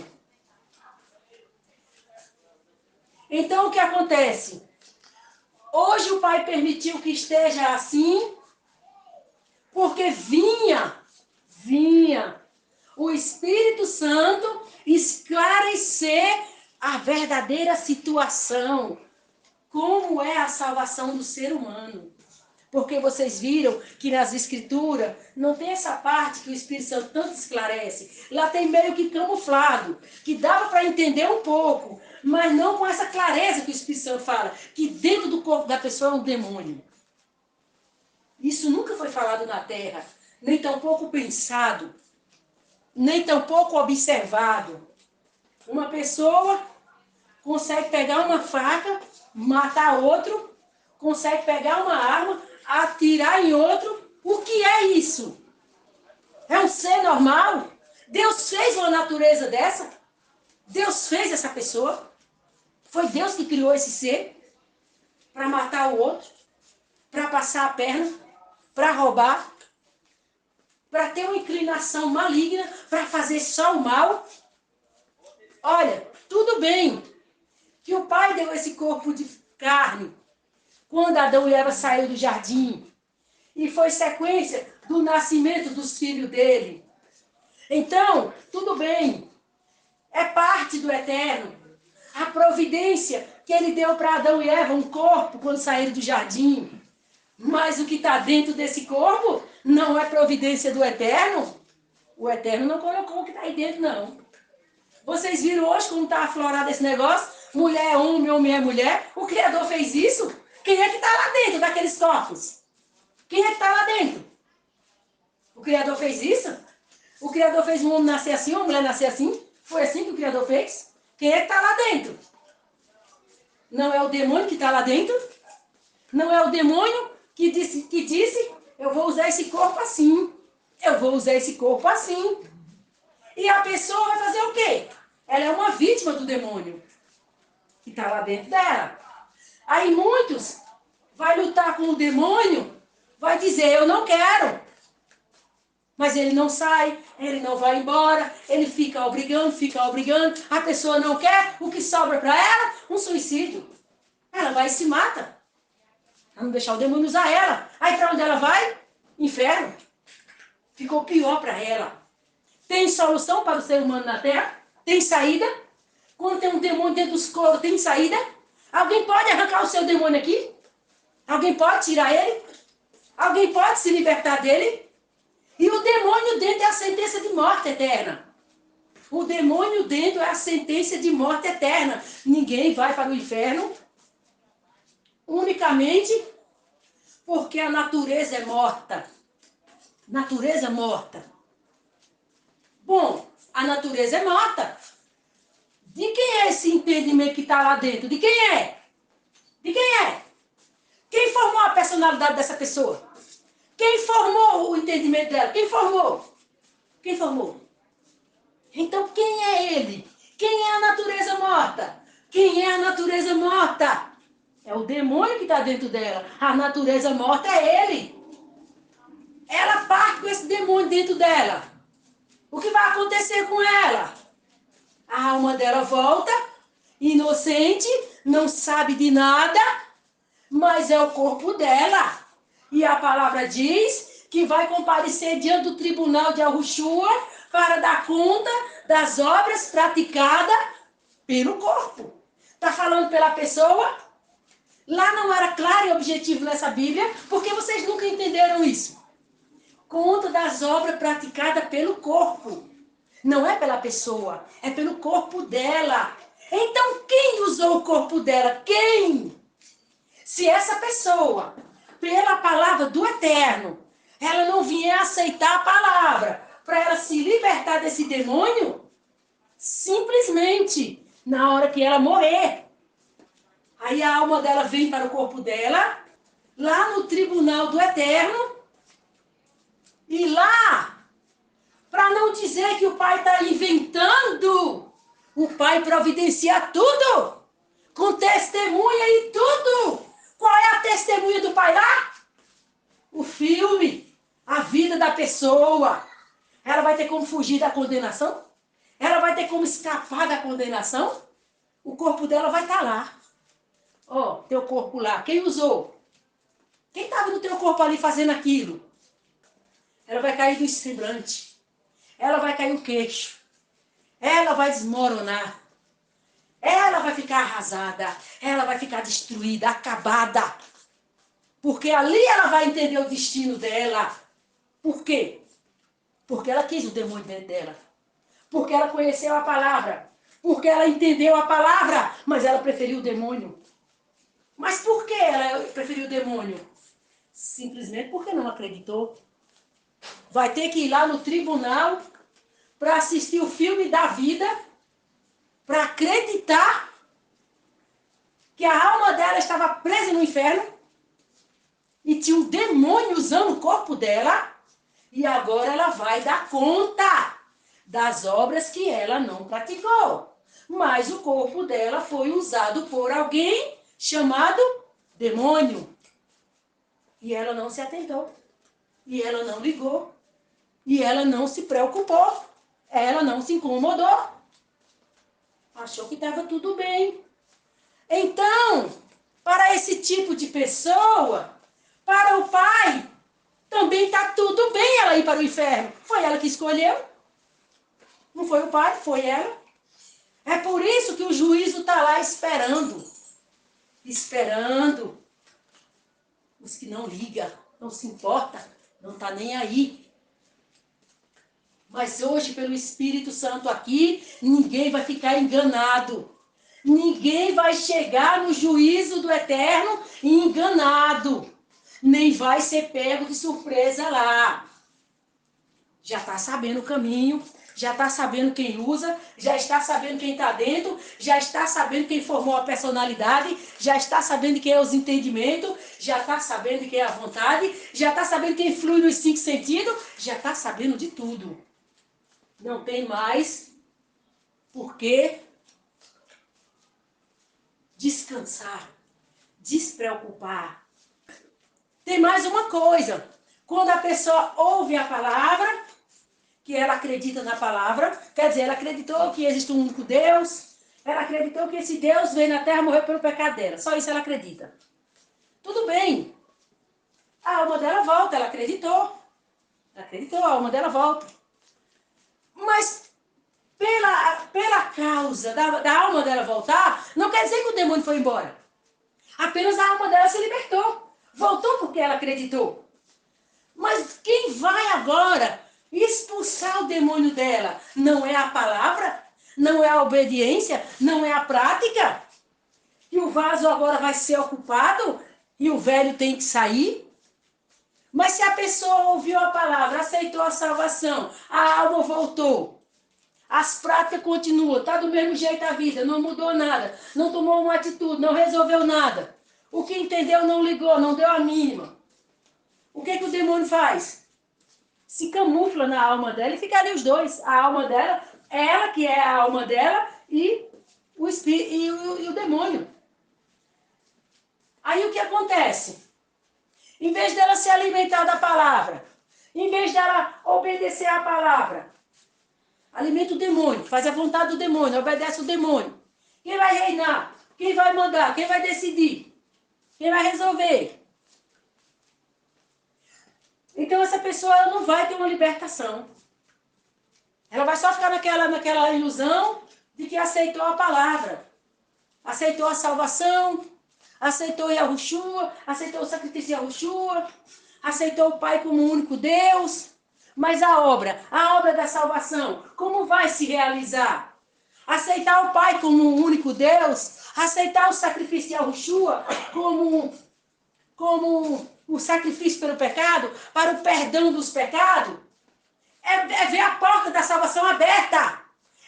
Então, o que acontece? Hoje o Pai permitiu que esteja assim, porque vinha o Espírito Santo esclarecer a verdadeira situação, como é a salvação do ser humano. Porque vocês viram que nas Escrituras não tem essa parte que o Espírito Santo tanto esclarece. Lá tem meio que camuflado, que dava para entender um pouco, mas não com essa clareza que o Espírito Santo fala, que dentro do corpo da pessoa é um demônio. Isso nunca foi falado na terra, nem tampouco pensado, nem tampouco observado. Uma pessoa consegue pegar uma faca, matar outro, consegue pegar uma arma, atirar em outro. O que é isso? É um ser normal? Deus fez uma natureza dessa? Deus fez essa pessoa? Foi Deus que criou esse ser para matar o outro, para passar a perna, para roubar, para ter uma inclinação maligna, para fazer só o mal? Olha, tudo bem que o Pai deu esse corpo de carne quando Adão e Eva saíram do jardim e foi sequência do nascimento dos filhos dele. Então, tudo bem, é parte do Eterno. A providência que ele deu para Adão e Eva, um corpo, quando saíram do jardim. Mas o que está dentro desse corpo não é providência do Eterno. O Eterno não colocou o que está aí dentro, não. Vocês viram hoje como está aflorado esse negócio? Mulher é homem, homem é mulher. O Criador fez isso? Quem é que está lá dentro daqueles corpos? Quem é que está lá dentro? O Criador fez isso? O Criador fez um homem nascer assim, uma mulher nascer assim? Foi assim que o Criador fez? Quem é que está lá dentro? Não é o demônio que está lá dentro? Não é o demônio que disse Eu vou usar esse corpo assim. Eu vou usar esse corpo assim. E a pessoa vai fazer o quê? Ela é uma vítima do demônio que está lá dentro dela. Aí muitos vai lutar com o demônio, vai dizer, eu não quero. Mas ele não sai, ele não vai embora, ele fica obrigando. A pessoa não quer, o que sobra para ela? Um suicídio. Ela vai e se mata. Para não deixar o demônio usar ela. Aí para onde ela vai? Inferno. Ficou pior para ela. Tem solução para o ser humano na Terra? Tem saída? Quando tem um demônio dentro dos coros, tem saída? Alguém pode arrancar o seu demônio aqui? Alguém pode tirar ele? Alguém pode se libertar dele? E o demônio dentro é a sentença de morte eterna. O demônio dentro é a sentença de morte eterna. Ninguém vai para o inferno unicamente porque a natureza é morta. Natureza morta. Bom, a natureza é morta. De quem é esse entendimento que está lá dentro? De quem é? De quem é? Quem formou a personalidade dessa pessoa? Quem formou o entendimento dela? Quem formou? Quem formou? Então, quem é ele? Quem é a natureza morta? Quem é a natureza morta? É o demônio que está dentro dela. A natureza morta é ele. Ela parte com esse demônio dentro dela. O que vai acontecer com ela? A alma dela volta, inocente, não sabe de nada, mas é o corpo dela. E a palavra diz que vai comparecer diante do tribunal de Yahushua para dar conta das obras praticadas pelo corpo. Está falando pela pessoa? Lá não era claro e objetivo nessa Bíblia, porque vocês nunca entenderam isso. Conta das obras praticadas pelo corpo. Não é pela pessoa, é pelo corpo dela. Então, quem usou o corpo dela? Quem? Se essa pessoa, pela palavra do Eterno, ela não vier aceitar a palavra para ela se libertar desse demônio, simplesmente, na hora que ela morrer, aí a alma dela vem para o corpo dela, lá no tribunal do Eterno, e lá, para não dizer que o pai está inventando, o pai providencia tudo, com testemunha e tudo. Qual é a testemunha do pai lá? O filme, a vida da pessoa. Ela vai ter como fugir da condenação? Ela vai ter como escapar da condenação? O corpo dela vai estar lá. Ó, teu corpo lá. Quem usou? Quem estava no teu corpo ali fazendo aquilo? Ela vai cair do semblante. Ela vai cair o queixo. Ela vai desmoronar. Ela vai ficar arrasada. Ela vai ficar destruída, acabada. Porque ali ela vai entender o destino dela. Por quê? Porque ela quis o demônio dentro dela. Porque ela conheceu a palavra. Porque ela entendeu a palavra. Mas ela preferiu o demônio. Mas por que ela preferiu o demônio? Simplesmente porque não acreditou. Vai ter que ir lá no tribunal para assistir o filme da vida, para acreditar que a alma dela estava presa no inferno e tinha um demônio usando o corpo dela, e agora ela vai dar conta das obras que ela não praticou. Mas o corpo dela foi usado por alguém chamado demônio. E ela não se atentou. E ela não ligou. E ela não se preocupou. Ela não se incomodou. Achou que estava tudo bem. Então, para esse tipo de pessoa, para o pai, também está tudo bem ela ir para o inferno. Foi ela que escolheu. Não foi o pai, foi ela. É por isso que o juízo está lá esperando. Esperando. Os que não ligam, não se importa, não está nem aí. Mas hoje, pelo Espírito Santo aqui, ninguém vai ficar enganado. Ninguém vai chegar no juízo do Eterno enganado. Nem vai ser pego de surpresa lá. Já está sabendo o caminho, já está sabendo quem usa, já está sabendo quem está dentro, já está sabendo quem formou a personalidade, já está sabendo quem é os entendimentos, já está sabendo quem é a vontade, já está sabendo quem flui nos 5 sentidos, já está sabendo de tudo. Não tem mais por que descansar, despreocupar. Tem mais uma coisa. Quando a pessoa ouve a palavra, que ela acredita na palavra, quer dizer, ela acreditou que existe um único Deus, ela acreditou que esse Deus veio na terra morrer pelo pecado dela. Só isso ela acredita. Tudo bem. A alma dela volta, ela acreditou. Ela acreditou, a alma dela volta. Mas pela causa da alma dela voltar, não quer dizer que o demônio foi embora. Apenas a alma dela se libertou. Voltou porque ela acreditou. Mas quem vai agora expulsar o demônio dela? Não é a palavra? Não é a obediência? Não é a prática? E o vaso agora vai ser ocupado e o velho tem que sair? Mas se a pessoa ouviu a palavra, aceitou a salvação, a alma voltou, as práticas continuam, está do mesmo jeito a vida, não mudou nada, não tomou uma atitude, não resolveu nada. O que entendeu não ligou, não deu a mínima. O que o demônio faz? Se camufla na alma dela e fica ali os dois. A alma dela, ela que é a alma dela e o espírito e o demônio. Aí o que acontece? Em vez dela se alimentar da palavra, em vez dela obedecer à palavra, alimenta o demônio, faz a vontade do demônio, obedece o demônio. Quem vai reinar? Quem vai mandar? Quem vai decidir? Quem vai resolver? Então essa pessoa ela não vai ter uma libertação. Ela vai só ficar naquela ilusão de que aceitou a palavra. Aceitou a salvação, aceitou Yahushua, aceitou o sacrifício de Yahushua, aceitou o Pai como o único Deus. Mas a obra da salvação, como vai se realizar? Aceitar o Pai como o único Deus, aceitar o sacrifício de Yahushua como o sacrifício pelo pecado, para o perdão dos pecados, é ver a porta da salvação aberta.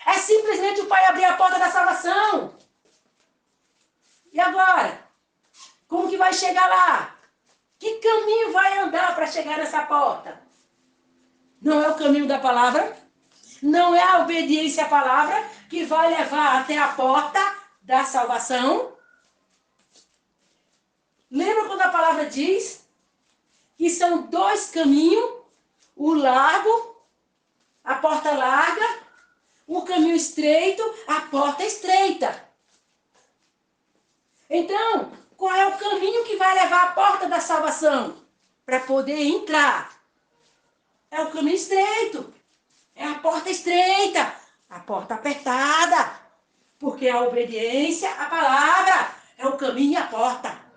É simplesmente o Pai abrir a porta da salvação. E agora? Como que vai chegar lá? Que caminho vai andar para chegar nessa porta? Não é o caminho da palavra? Não é a obediência à palavra que vai levar até a porta da salvação? Lembra quando a palavra diz que são 2 caminhos, o largo, a porta larga, o caminho estreito, a porta estreita. Então, qual é o caminho que vai levar à porta da salvação? Para poder entrar. É o caminho estreito. É a porta estreita. A porta apertada. Porque a obediência à palavra é o caminho e a porta.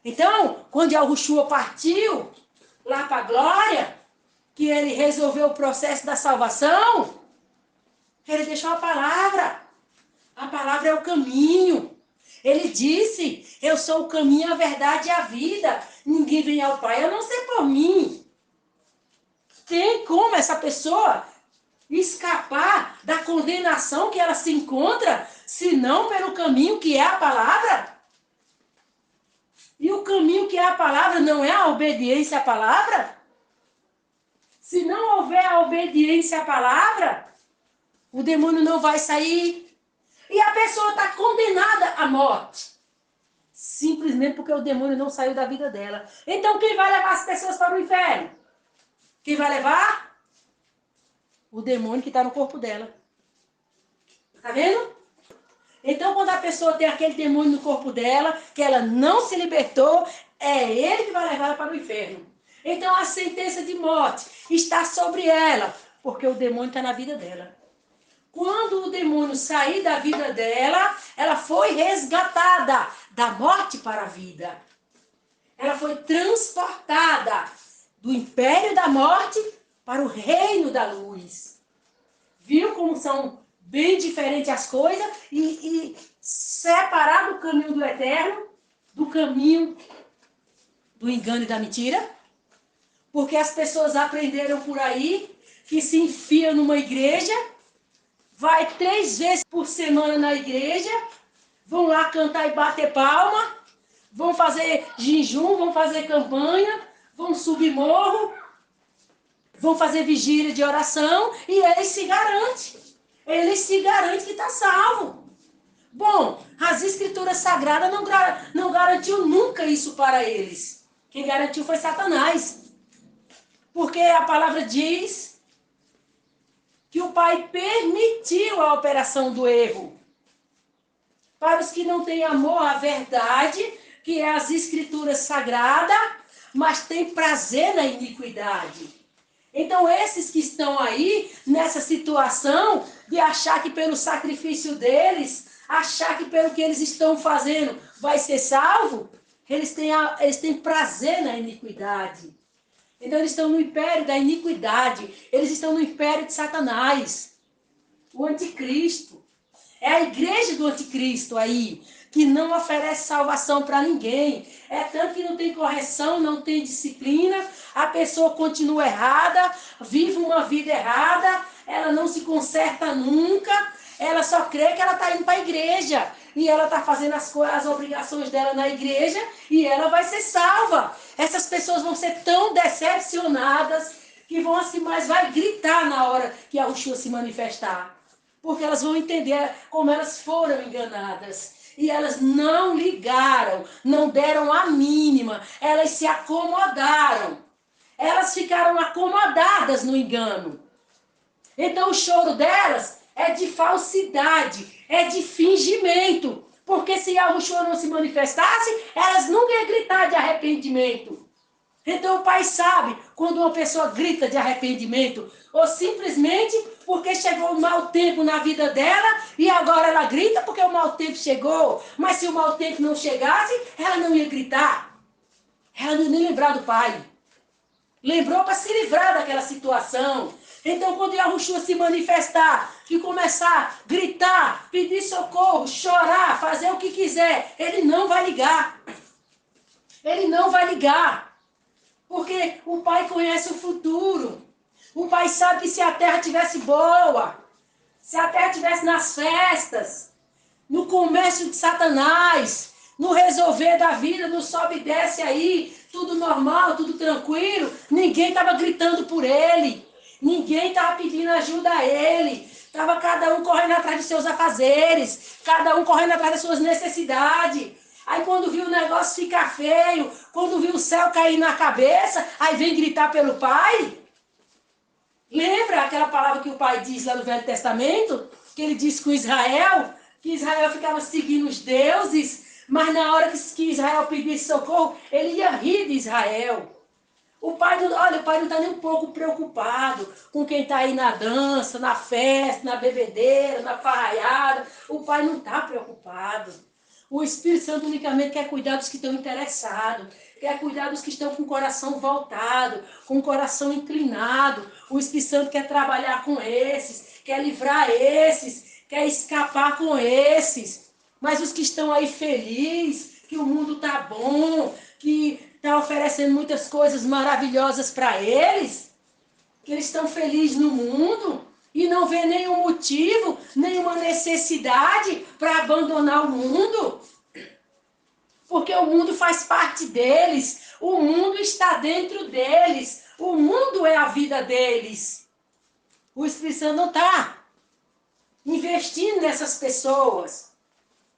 Então, quando Yahushua partiu lá para a glória, que ele resolveu o processo da salvação, ele deixou a palavra. A palavra é o caminho. Ele disse, eu sou o caminho, a verdade e a vida. Ninguém vem ao Pai a não ser por mim. Tem como essa pessoa escapar da condenação que ela se encontra, se não pelo caminho que é a palavra? E o caminho que é a palavra não é a obediência à palavra? Se não houver a obediência à palavra, o demônio não vai sair. E a pessoa está condenada à morte. Simplesmente porque o demônio não saiu da vida dela. Então quem vai levar as pessoas para o inferno? Quem vai levar? O demônio que está no corpo dela. Tá vendo? Então quando a pessoa tem aquele demônio no corpo dela, que ela não se libertou, é ele que vai levar ela para o inferno. Então a sentença de morte está sobre ela, porque o demônio está na vida dela. Quando o demônio sair da vida dela, ela foi resgatada da morte para a vida. Ela foi transportada do império da morte para o reino da luz. Viu como são bem diferentes as coisas? E separar o caminho do eterno do caminho do engano e da mentira? Porque as pessoas aprenderam por aí que se enfia numa igreja, vai 3 vezes por semana na igreja, vão lá cantar e bater palma, vão fazer jejum, vão fazer campanha, vão subir morro, vão fazer vigília de oração e eles se garantem. Eles se garantem que está salvo. Bom, as escrituras sagradas não garantiu nunca isso para eles. Quem garantiu foi Satanás. Porque a palavra diz que o Pai permitiu a operação do erro. Para os que não têm amor à verdade, que é as escrituras sagradas, mas têm prazer na iniquidade. Então, esses que estão aí, nessa situação de achar que pelo sacrifício deles, achar que pelo que eles estão fazendo vai ser salvo, eles têm prazer na iniquidade. Então, eles estão no império da iniquidade. Eles estão no império de Satanás, o anticristo. É a igreja do anticristo aí, que não oferece salvação para ninguém. É tanto que não tem correção, não tem disciplina, a pessoa continua errada, vive uma vida errada, ela não se conserta nunca, ela só crê que ela está indo para a igreja. E ela está fazendo as obrigações dela na igreja e ela vai ser salva. Essas pessoas vão ser tão decepcionadas que vão assim, mas vai gritar na hora que a Yeshua se manifestar. Porque elas vão entender como elas foram enganadas. E elas não ligaram, não deram a mínima. Elas se acomodaram. Elas ficaram acomodadas no engano. Então o choro delas é de falsidade, é de fingimento. Porque se a Yeshua não se manifestasse, elas nunca iam gritar de arrependimento. Então o Pai sabe quando uma pessoa grita de arrependimento, ou simplesmente porque chegou um mau tempo na vida dela e agora ela grita porque o mau tempo chegou. Mas se o mau tempo não chegasse, ela não ia gritar. Ela não ia nem lembrar do Pai. Lembrou para se livrar daquela situação. Então, quando Yahushua se manifestar, que começar a gritar, pedir socorro, chorar, fazer o que quiser, ele não vai ligar. Ele não vai ligar. Porque o Pai conhece o futuro. O Pai sabe que se a terra estivesse boa, se a terra estivesse nas festas, no comércio de Satanás, no resolver da vida, no sobe e desce aí, tudo normal, tudo tranquilo, ninguém estava gritando por ele. Ninguém estava pedindo ajuda a ele. Estava cada um correndo atrás de seus afazeres. Cada um correndo atrás das suas necessidades. Aí quando viu o negócio ficar feio, quando viu o céu cair na cabeça, aí vem gritar pelo Pai. Lembra aquela palavra que o Pai diz lá no Velho Testamento? Que ele disse com Israel, que Israel ficava seguindo os deuses, mas na hora que Israel pedisse socorro, ele ia rir de Israel. O pai não está nem um pouco preocupado com quem está aí na dança, na festa, na bebedeira, na farraiada. O Pai não está preocupado. O Espírito Santo unicamente quer cuidar dos que estão interessados, quer cuidar dos que estão com o coração voltado, com o coração inclinado. O Espírito Santo quer trabalhar com esses, quer livrar esses, quer escapar com esses. Mas os que estão aí felizes, que o mundo está bom, que está oferecendo muitas coisas maravilhosas para eles, que eles estão felizes no mundo e não vê nenhum motivo, nenhuma necessidade para abandonar o mundo. Porque o mundo faz parte deles, o mundo está dentro deles, o mundo é a vida deles. O Espírito Santo não está investindo nessas pessoas.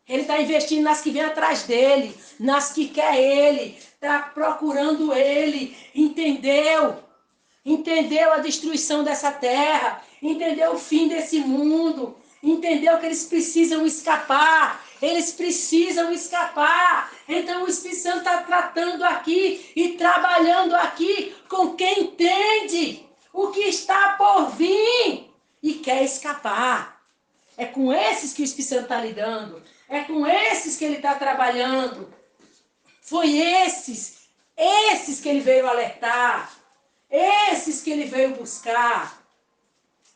Ele está investindo nas que vêm atrás dele, nas que quer ele, está procurando ele, entendeu? Entendeu a destruição dessa terra, entendeu o fim desse mundo, entendeu que eles precisam escapar, Então o Espírito Santo está tratando aqui e trabalhando aqui com quem entende o que está por vir e quer escapar. É com esses que o Espírito Santo está lidando. É com esses que ele está trabalhando. Foi esses que ele veio alertar. Esses que ele veio buscar.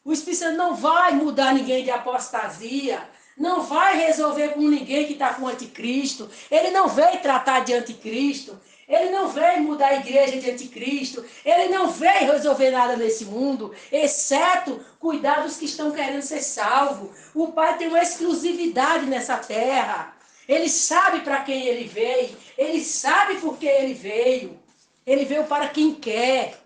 O Espírito Santo não vai mudar ninguém de apostasia. Não vai resolver com ninguém que está com o anticristo. Ele não veio tratar de anticristo. Ele não veio mudar a igreja de anticristo. Ele não veio resolver nada nesse mundo, exceto cuidar dos que estão querendo ser salvos. O Pai tem uma exclusividade nessa terra. Ele sabe para quem ele veio. Ele sabe por que ele veio. Ele veio para quem quer,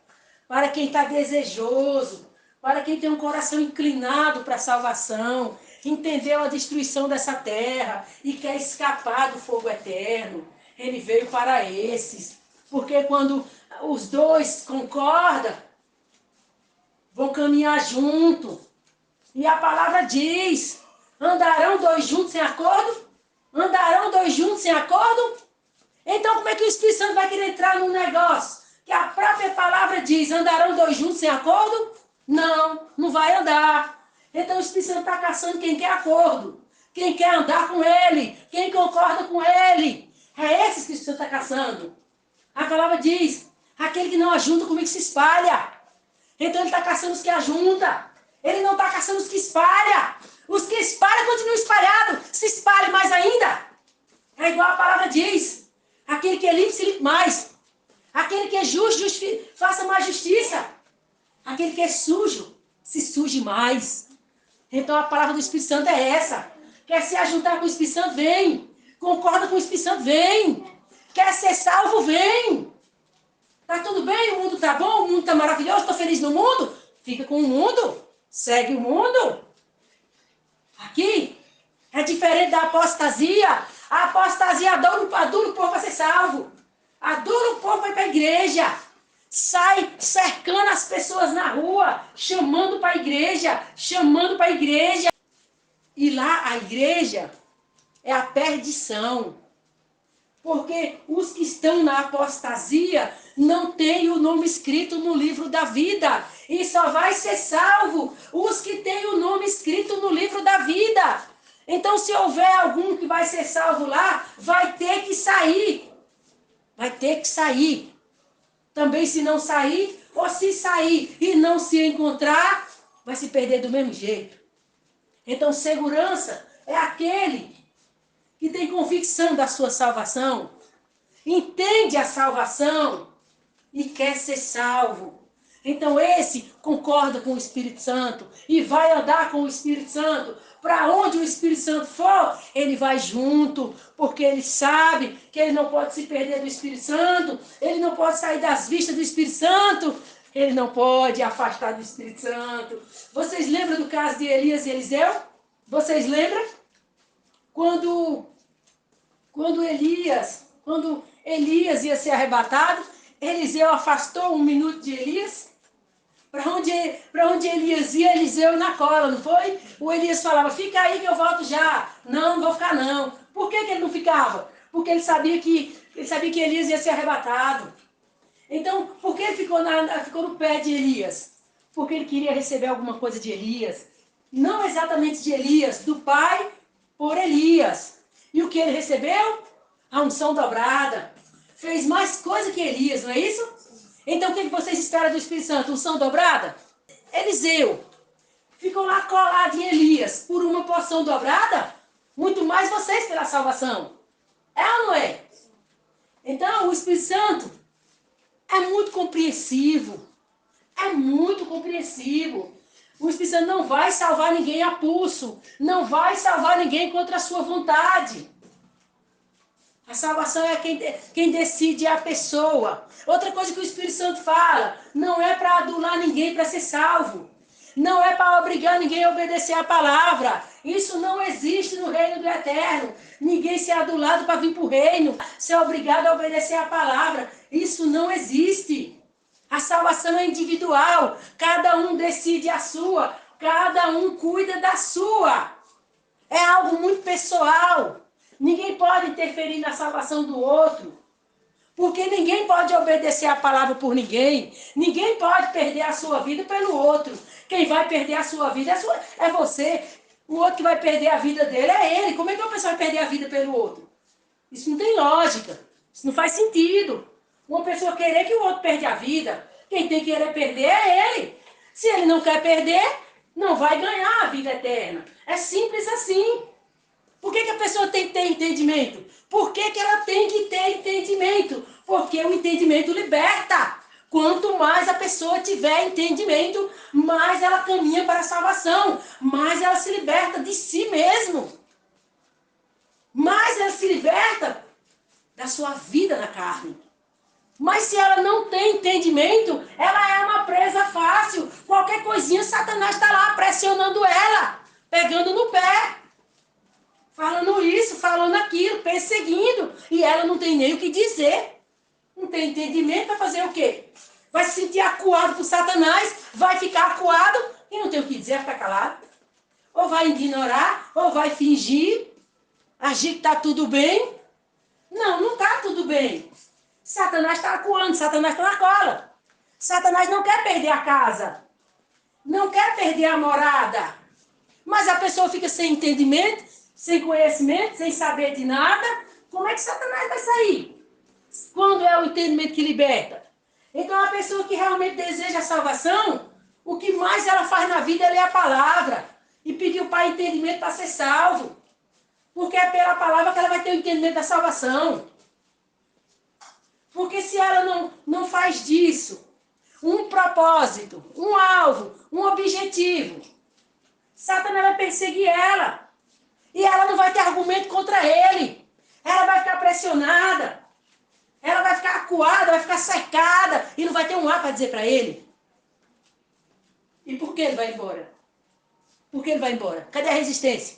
para quem está desejoso, para quem tem um coração inclinado para a salvação, entendeu a destruição dessa terra e quer escapar do fogo eterno. Ele veio para esses, porque quando os dois concordam, vão caminhar junto. E a palavra diz, andarão dois juntos sem acordo? Andarão dois juntos sem acordo? Então como é que o Espírito Santo vai querer entrar num negócio que a própria palavra diz, andarão dois juntos sem acordo? Não, não vai andar. Então o Espírito Santo está caçando quem quer acordo, quem quer andar com ele, quem concorda com ele. É esse que o Espírito Santo está caçando. A palavra diz, aquele que não ajunta comigo se espalha. Então ele está caçando os que ajuntam. Ele não está caçando os que espalham. Os que espalham continuam espalhados. Se espalhe mais ainda. É igual a palavra diz. Aquele que é limpo se limpe mais. Aquele que é justo, faça mais justiça. Aquele que é sujo, se suje mais. Então a palavra do Espírito Santo é essa. Quer se ajuntar com o Espírito Santo? Vem. Concorda com o Espírito Santo? Vem. Quer ser salvo? Vem. Tá tudo bem? O mundo tá bom? O mundo tá maravilhoso? Tô feliz no mundo? Fica com o mundo. Segue o mundo. Aqui é diferente da apostasia. A apostasia adura o povo para ser salvo. Adura o povo para ir para a igreja. Sai cercando as pessoas na rua, chamando para a igreja, chamando para a igreja. E lá a igreja é a perdição. Porque os que estão na apostasia não têm o nome escrito no livro da vida. E só vai ser salvo os que têm o nome escrito no livro da vida. Então, se houver algum que vai ser salvo lá, vai ter que sair. Vai ter que sair. Também se não sair, ou se sair e não se encontrar, vai se perder do mesmo jeito. Então, segurança é aquele que tem convicção da sua salvação, entende a salvação e quer ser salvo. Então esse concorda com o Espírito Santo e vai andar com o Espírito Santo. Para onde o Espírito Santo for, ele vai junto, porque ele sabe que ele não pode se perder do Espírito Santo, ele não pode sair das vistas do Espírito Santo, ele não pode afastar do Espírito Santo. Vocês lembram do caso de Elias e Eliseu? Vocês lembram? Quando Elias ia ser arrebatado, Eliseu afastou 1 minuto de Elias. Para onde Elias ia, Eliseu na cola, não foi? O Elias falava, fica aí que eu volto já. Não, não vou ficar não. Por que ele não ficava? Porque ele sabia que Elias ia ser arrebatado. Então, por que ele ficou no pé de Elias? Porque ele queria receber alguma coisa de Elias. Não exatamente de Elias, do pai por Elias. E o que ele recebeu? A unção dobrada. Fez mais coisa que Elias, não é isso? Então o que vocês esperam do Espírito Santo? Unção dobrada? Eliseu ficou lá colado em Elias por uma porção dobrada? Muito mais vocês pela salvação. É ou não é? Então o Espírito Santo é muito compreensivo. É muito compreensivo. O Espírito Santo não vai salvar ninguém a pulso. Não vai salvar ninguém contra a sua vontade. A salvação é quem decide é a pessoa. Outra coisa que o Espírito Santo fala, não é para adular ninguém para ser salvo. Não é para obrigar ninguém a obedecer a palavra. Isso não existe no reino do eterno. Ninguém ser adulado para vir para o reino, ser obrigado a obedecer a palavra. Isso não existe. A salvação é individual. Cada um decide a sua. Cada um cuida da sua. É algo muito pessoal. Ninguém pode interferir na salvação do outro. Porque ninguém pode obedecer a palavra por ninguém. Ninguém pode perder a sua vida pelo outro. Quem vai perder a sua vida é você. O outro que vai perder a vida dele é ele. Como é que uma pessoa vai perder a vida pelo outro? Isso não tem lógica. Isso não faz sentido. Uma pessoa querer que o outro perde a vida. Quem tem que querer perder é ele. Se ele não quer perder, não vai ganhar a vida eterna. É simples assim. Por que a pessoa tem que ter entendimento? Por que ela tem que ter entendimento? Porque o entendimento liberta. Quanto mais a pessoa tiver entendimento, mais ela caminha para a salvação, mais ela se liberta de si mesmo. Mais ela se liberta da sua vida na carne. Mas se ela não tem entendimento, ela é uma presa fácil. Qualquer coisinha, Satanás está lá pressionando ela, pegando no pé, falando isso, falando aquilo, perseguindo. E ela não tem nem o que dizer. Não tem entendimento, vai fazer o quê? Vai se sentir acuado por Satanás, vai ficar acuado e não tem o que dizer, vai ficar calado. Ou vai ignorar, ou vai fingir, agir que está tudo bem. Não, não está tudo bem. Satanás está acuando, Satanás está na cola. Satanás não quer perder a casa. Não quer perder a morada. Mas a pessoa fica sem entendimento, sem conhecimento, sem saber de nada. Como é que Satanás vai sair? Quando é o entendimento que liberta? Então a pessoa que realmente deseja a salvação, o que mais ela faz na vida é ler a palavra. E pedir o Pai entendimento para ser salvo. Porque é pela palavra que ela vai ter o entendimento da salvação. Porque se ela não faz disso um propósito, um alvo, um objetivo, Satanás vai perseguir ela. E ela não vai ter argumento contra ele. Ela vai ficar pressionada. Ela vai ficar acuada, vai ficar cercada. E não vai ter um ar para dizer para ele. E por que ele vai embora? Por que ele vai embora? Cadê a resistência?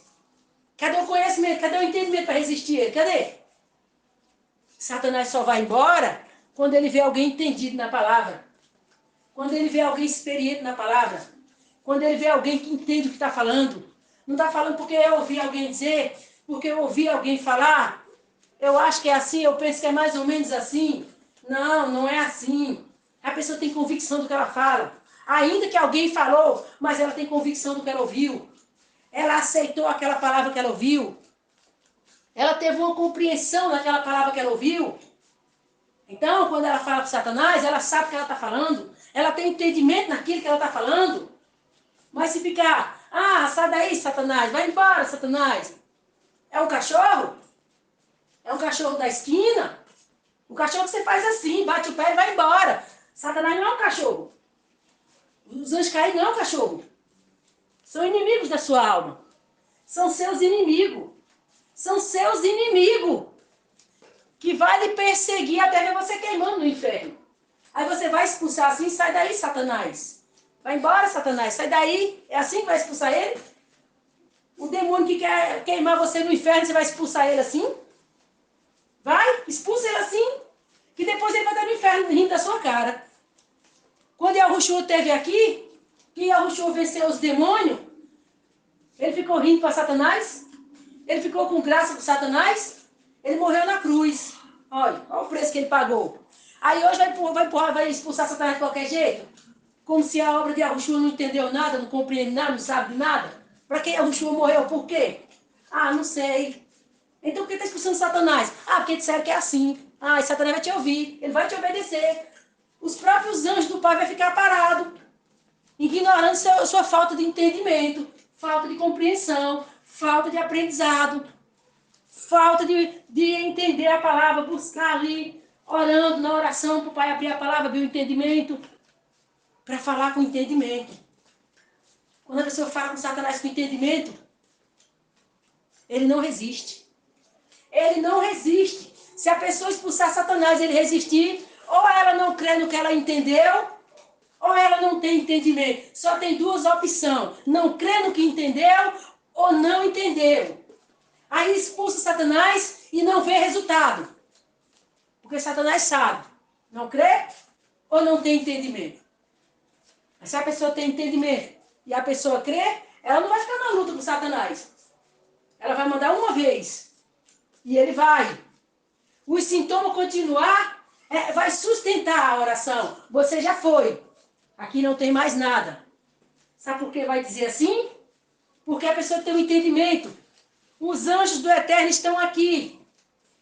Cadê o conhecimento? Cadê o entendimento para resistir ele? Cadê? Satanás só vai embora quando ele vê alguém entendido na palavra. Quando ele vê alguém experiente na palavra. Quando ele vê alguém que entende o que está falando. Não está falando porque eu ouvi alguém dizer, porque eu ouvi alguém falar. Eu acho que é assim, eu penso que é mais ou menos assim. Não, não é assim. A pessoa tem convicção do que ela fala. Ainda que alguém falou, mas ela tem convicção do que ela ouviu. Ela aceitou aquela palavra que ela ouviu. Ela teve uma compreensão daquela palavra que ela ouviu. Então, quando ela fala para Satanás, ela sabe o que ela está falando. Ela tem entendimento naquilo que ela está falando. Mas se ficar, sai daí, Satanás, vai embora, Satanás. É um cachorro? É um cachorro da esquina? O cachorro que você faz assim, bate o pé e vai embora. Satanás não é um cachorro. Os anjos caídos não é um cachorro. São inimigos da sua alma. São seus inimigos. São seus inimigos. Que vai lhe perseguir até ver você queimando no inferno. Aí você vai expulsar assim, sai daí, Satanás. Vai embora, Satanás, sai daí. É assim que vai expulsar ele? O demônio que quer queimar você no inferno, você vai expulsar ele assim? Vai, expulsa ele assim. Que depois ele vai estar no inferno rindo da sua cara. Quando Yahushua esteve aqui, que Yahushua venceu os demônios, ele ficou rindo para Satanás. Ele ficou com graça para Satanás. Ele morreu na cruz. Olha o preço que ele pagou. Aí hoje vai expulsar Satanás de qualquer jeito? Como se a obra de Yahushua não entendeu nada, não compreende nada, não sabe nada. Para que Yahushua morreu? Por quê? Não sei. Então por que está expulsando Satanás? Porque disseram que é assim. E Satanás vai te ouvir. Ele vai te obedecer. Os próprios anjos do Pai vão ficar parados, ignorando sua falta de entendimento, falta de compreensão, falta de aprendizado, falta de entender a palavra, buscar ali, orando na oração para o Pai abrir a palavra, abrir o entendimento, para falar com entendimento. Quando a pessoa fala com Satanás com entendimento, ele não resiste. Ele não resiste. Se a pessoa expulsar Satanás e ele resistir, ou ela não crê no que ela entendeu, ou ela não tem entendimento. Só tem duas opções. Não crê no que entendeu ou não entendeu. Aí expulsa Satanás e não vê resultado. Porque Satanás sabe. Não crê ou não tem entendimento. Mas se a pessoa tem entendimento e a pessoa crê, ela não vai ficar na luta com Satanás. Ela vai mandar uma vez. E ele vai. Os sintomas continuar, vai sustentar a oração. Você já foi. Aqui não tem mais nada. Sabe por que vai dizer assim? Porque a pessoa tem um entendimento. Os anjos do Eterno estão aqui.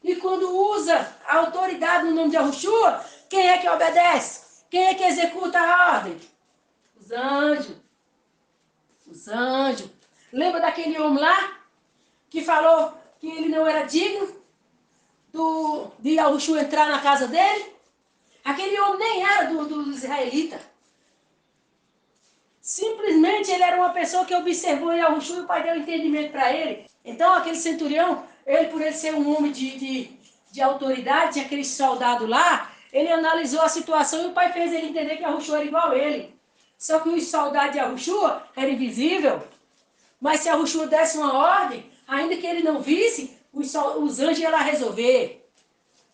E quando usa a autoridade no nome de Yahushua, quem é que obedece? Quem é que executa a ordem? Os anjos. Os anjos. Lembra daquele homem lá? que falou que ele não era digno de Yahushua entrar na casa dele. Aquele homem nem era dos israelitas. Simplesmente ele era uma pessoa que observou Yahushua e o pai deu entendimento para ele. Então aquele centurião, ele por ele ser um homem de autoridade, tinha aquele soldado lá, ele analisou a situação e o pai fez ele entender que Yahushua era igual a ele. Só que os soldados de Yahushua eram invisíveis. Mas se Yahushua desse uma ordem, ainda que ele não visse, os anjos iam lá resolver.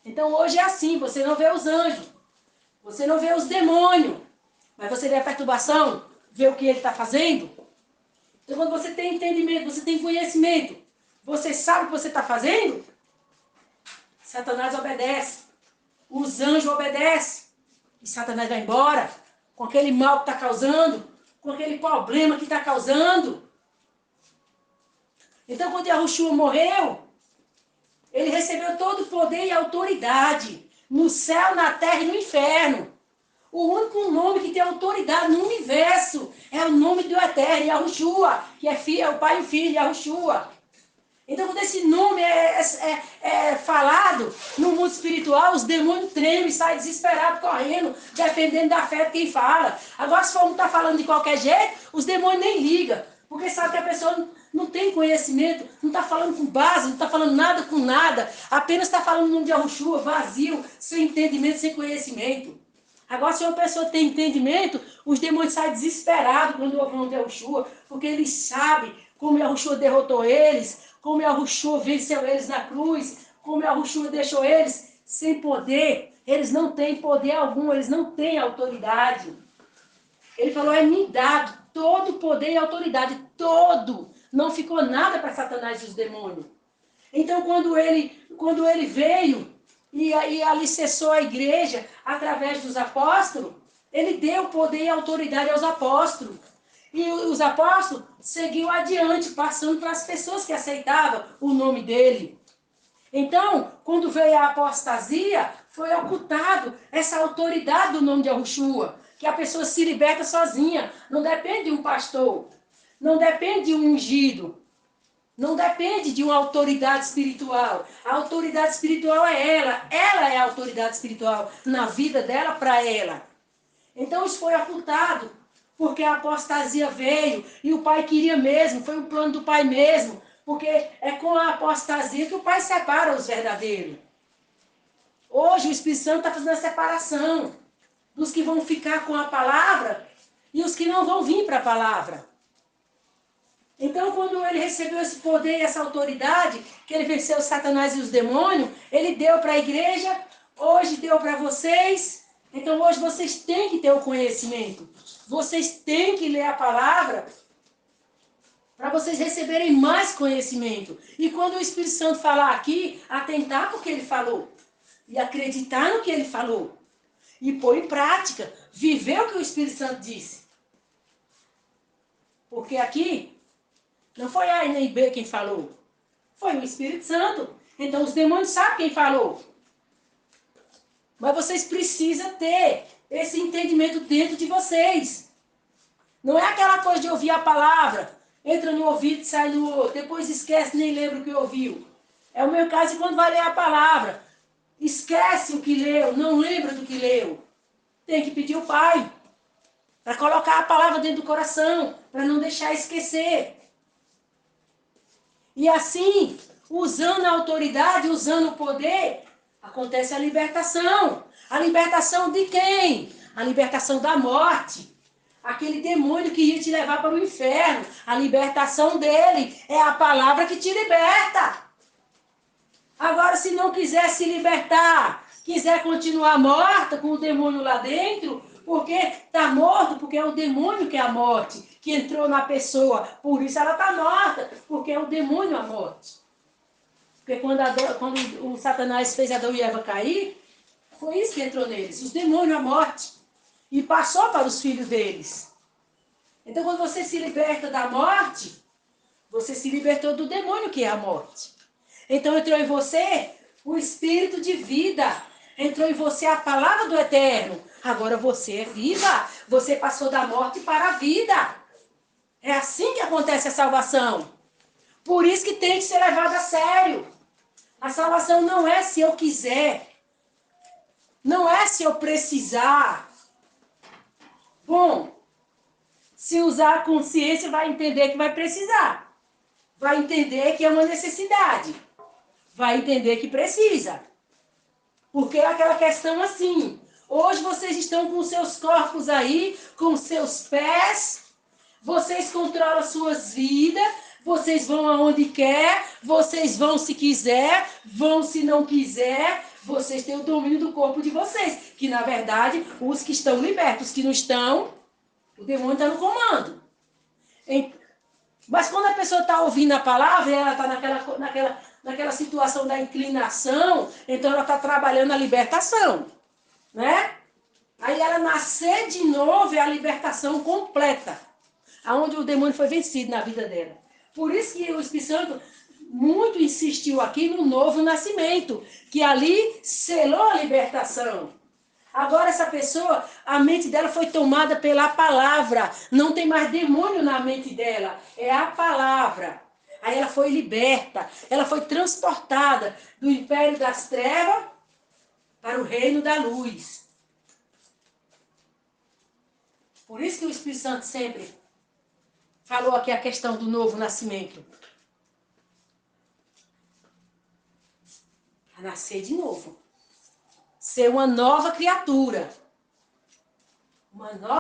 Então hoje é assim, você não vê os anjos, você não vê os demônios, mas você vê a perturbação, vê o que ele está fazendo. Então quando você tem entendimento, você tem conhecimento, você sabe o que você está fazendo, Satanás obedece, os anjos obedecem, e Satanás vai embora com aquele mal que está causando, com aquele problema que está causando. Então quando Yahushua morreu, ele recebeu todo o poder e autoridade no céu, na terra e no inferno. O único nome que tem autoridade no universo é o nome do Eterno, Yahushua, que é o Pai e o Filho, Yahushua. Então, quando esse nome é falado no mundo espiritual, os demônios tremem, saem desesperados, correndo, dependendo da fé de quem fala. Agora, se for um está falando de qualquer jeito, os demônios nem ligam, porque sabe que a pessoa não tem conhecimento, não está falando com base, não está falando nada com nada, apenas está falando no nome de Yahushua, vazio, sem entendimento, sem conhecimento. Agora, se uma pessoa tem entendimento, os demônios saem desesperados quando ouvem o nome de Yahushua, porque eles sabem como Yahushua derrotou eles, como Yahushua venceu eles na cruz, como Yahushua deixou eles sem poder. Eles não têm poder algum, eles não têm autoridade. Ele falou, é me dado todo o poder e autoridade, todo. Não ficou nada para Satanás e os demônios. Então, quando ele veio e alicerçou a igreja através dos apóstolos, ele deu poder e autoridade aos apóstolos. E os apóstolos seguiam adiante, passando para as pessoas que aceitavam o nome dele. Então, quando veio a apostasia, foi ocultado essa autoridade do nome de Yahushua, que a pessoa se liberta sozinha, não depende de um pastor, não depende de um ungido, não depende de uma autoridade espiritual. A autoridade espiritual é ela é a autoridade espiritual na vida dela para ela. Então isso foi ocultado, porque a apostasia veio e o pai queria mesmo, foi um plano do pai mesmo, porque é com a apostasia que o pai separa os verdadeiros. Hoje o Espírito Santo está fazendo a separação dos que vão ficar com a palavra e os que não vão vir para a palavra. Então, quando ele recebeu esse poder e essa autoridade, que ele venceu Satanás e os demônios, ele deu para a igreja, hoje deu para vocês. Então, hoje vocês têm que ter o conhecimento. Vocês têm que ler a palavra para vocês receberem mais conhecimento. E quando o Espírito Santo falar aqui, atentar para o que ele falou. E acreditar no que ele falou. E pôr em prática. Viver o que o Espírito Santo disse. Porque aqui não foi A e nem B quem falou. Foi o Espírito Santo. Então os demônios sabem quem falou. Mas vocês precisam ter esse entendimento dentro de vocês. Não é aquela coisa de ouvir a palavra, entra no ouvido e sai no outro, depois esquece, nem lembra o que ouviu. É o meu caso quando vai ler a palavra. Esquece o que leu, não lembra do que leu. Tem que pedir o Pai para colocar a palavra dentro do coração, para não deixar esquecer. E assim, usando a autoridade, usando o poder, acontece a libertação. A libertação de quem? A libertação da morte. Aquele demônio que ia te levar para o inferno. A libertação dele é a palavra que te liberta. Agora, se não quiser se libertar, quiser continuar morta com o demônio lá dentro, porque está morto, porque é o demônio que é a morte, que entrou na pessoa. Por isso ela está morta, porque é o demônio a morte. Porque quando o Satanás fez Adão e Eva cair, foi isso que entrou neles, os demônios a morte. E passou para os filhos deles. Então quando você se liberta da morte, você se libertou do demônio que é a morte. Então entrou em você o espírito de vida. Entrou em você a palavra do Eterno. Agora você é viva. Você passou da morte para a vida. É assim que acontece a salvação. Por isso que tem que ser levado a sério. A salvação não é se eu quiser. Não é se eu precisar. Bom, se usar a consciência, vai entender que vai precisar. Vai entender que é uma necessidade. Vai entender que precisa. Porque é aquela questão assim. Hoje vocês estão com seus corpos aí, com seus pés. Vocês controlam suas vidas. Vocês vão aonde quer. Vocês vão se quiser. Vão se não quiser. Vocês têm o domínio do corpo de vocês. Que na verdade, os que estão libertos, os que não estão, o demônio está no comando. Mas quando a pessoa está ouvindo a palavra, ela está naquela situação da inclinação, então ela está trabalhando a libertação, né? Aí ela nascer de novo é a libertação completa, aonde o demônio foi vencido na vida dela. Por isso que o Espírito Santo muito insistiu aqui no novo nascimento, que ali selou a libertação. Agora essa pessoa, a mente dela foi tomada pela palavra. Não tem mais demônio na mente dela. É a palavra. Aí ela foi liberta. Ela foi transportada do império das trevas para o reino da luz. Por isso que o Espírito Santo sempre falou aqui a questão do novo nascimento. A nascer de novo. Ser uma nova criatura. Uma nova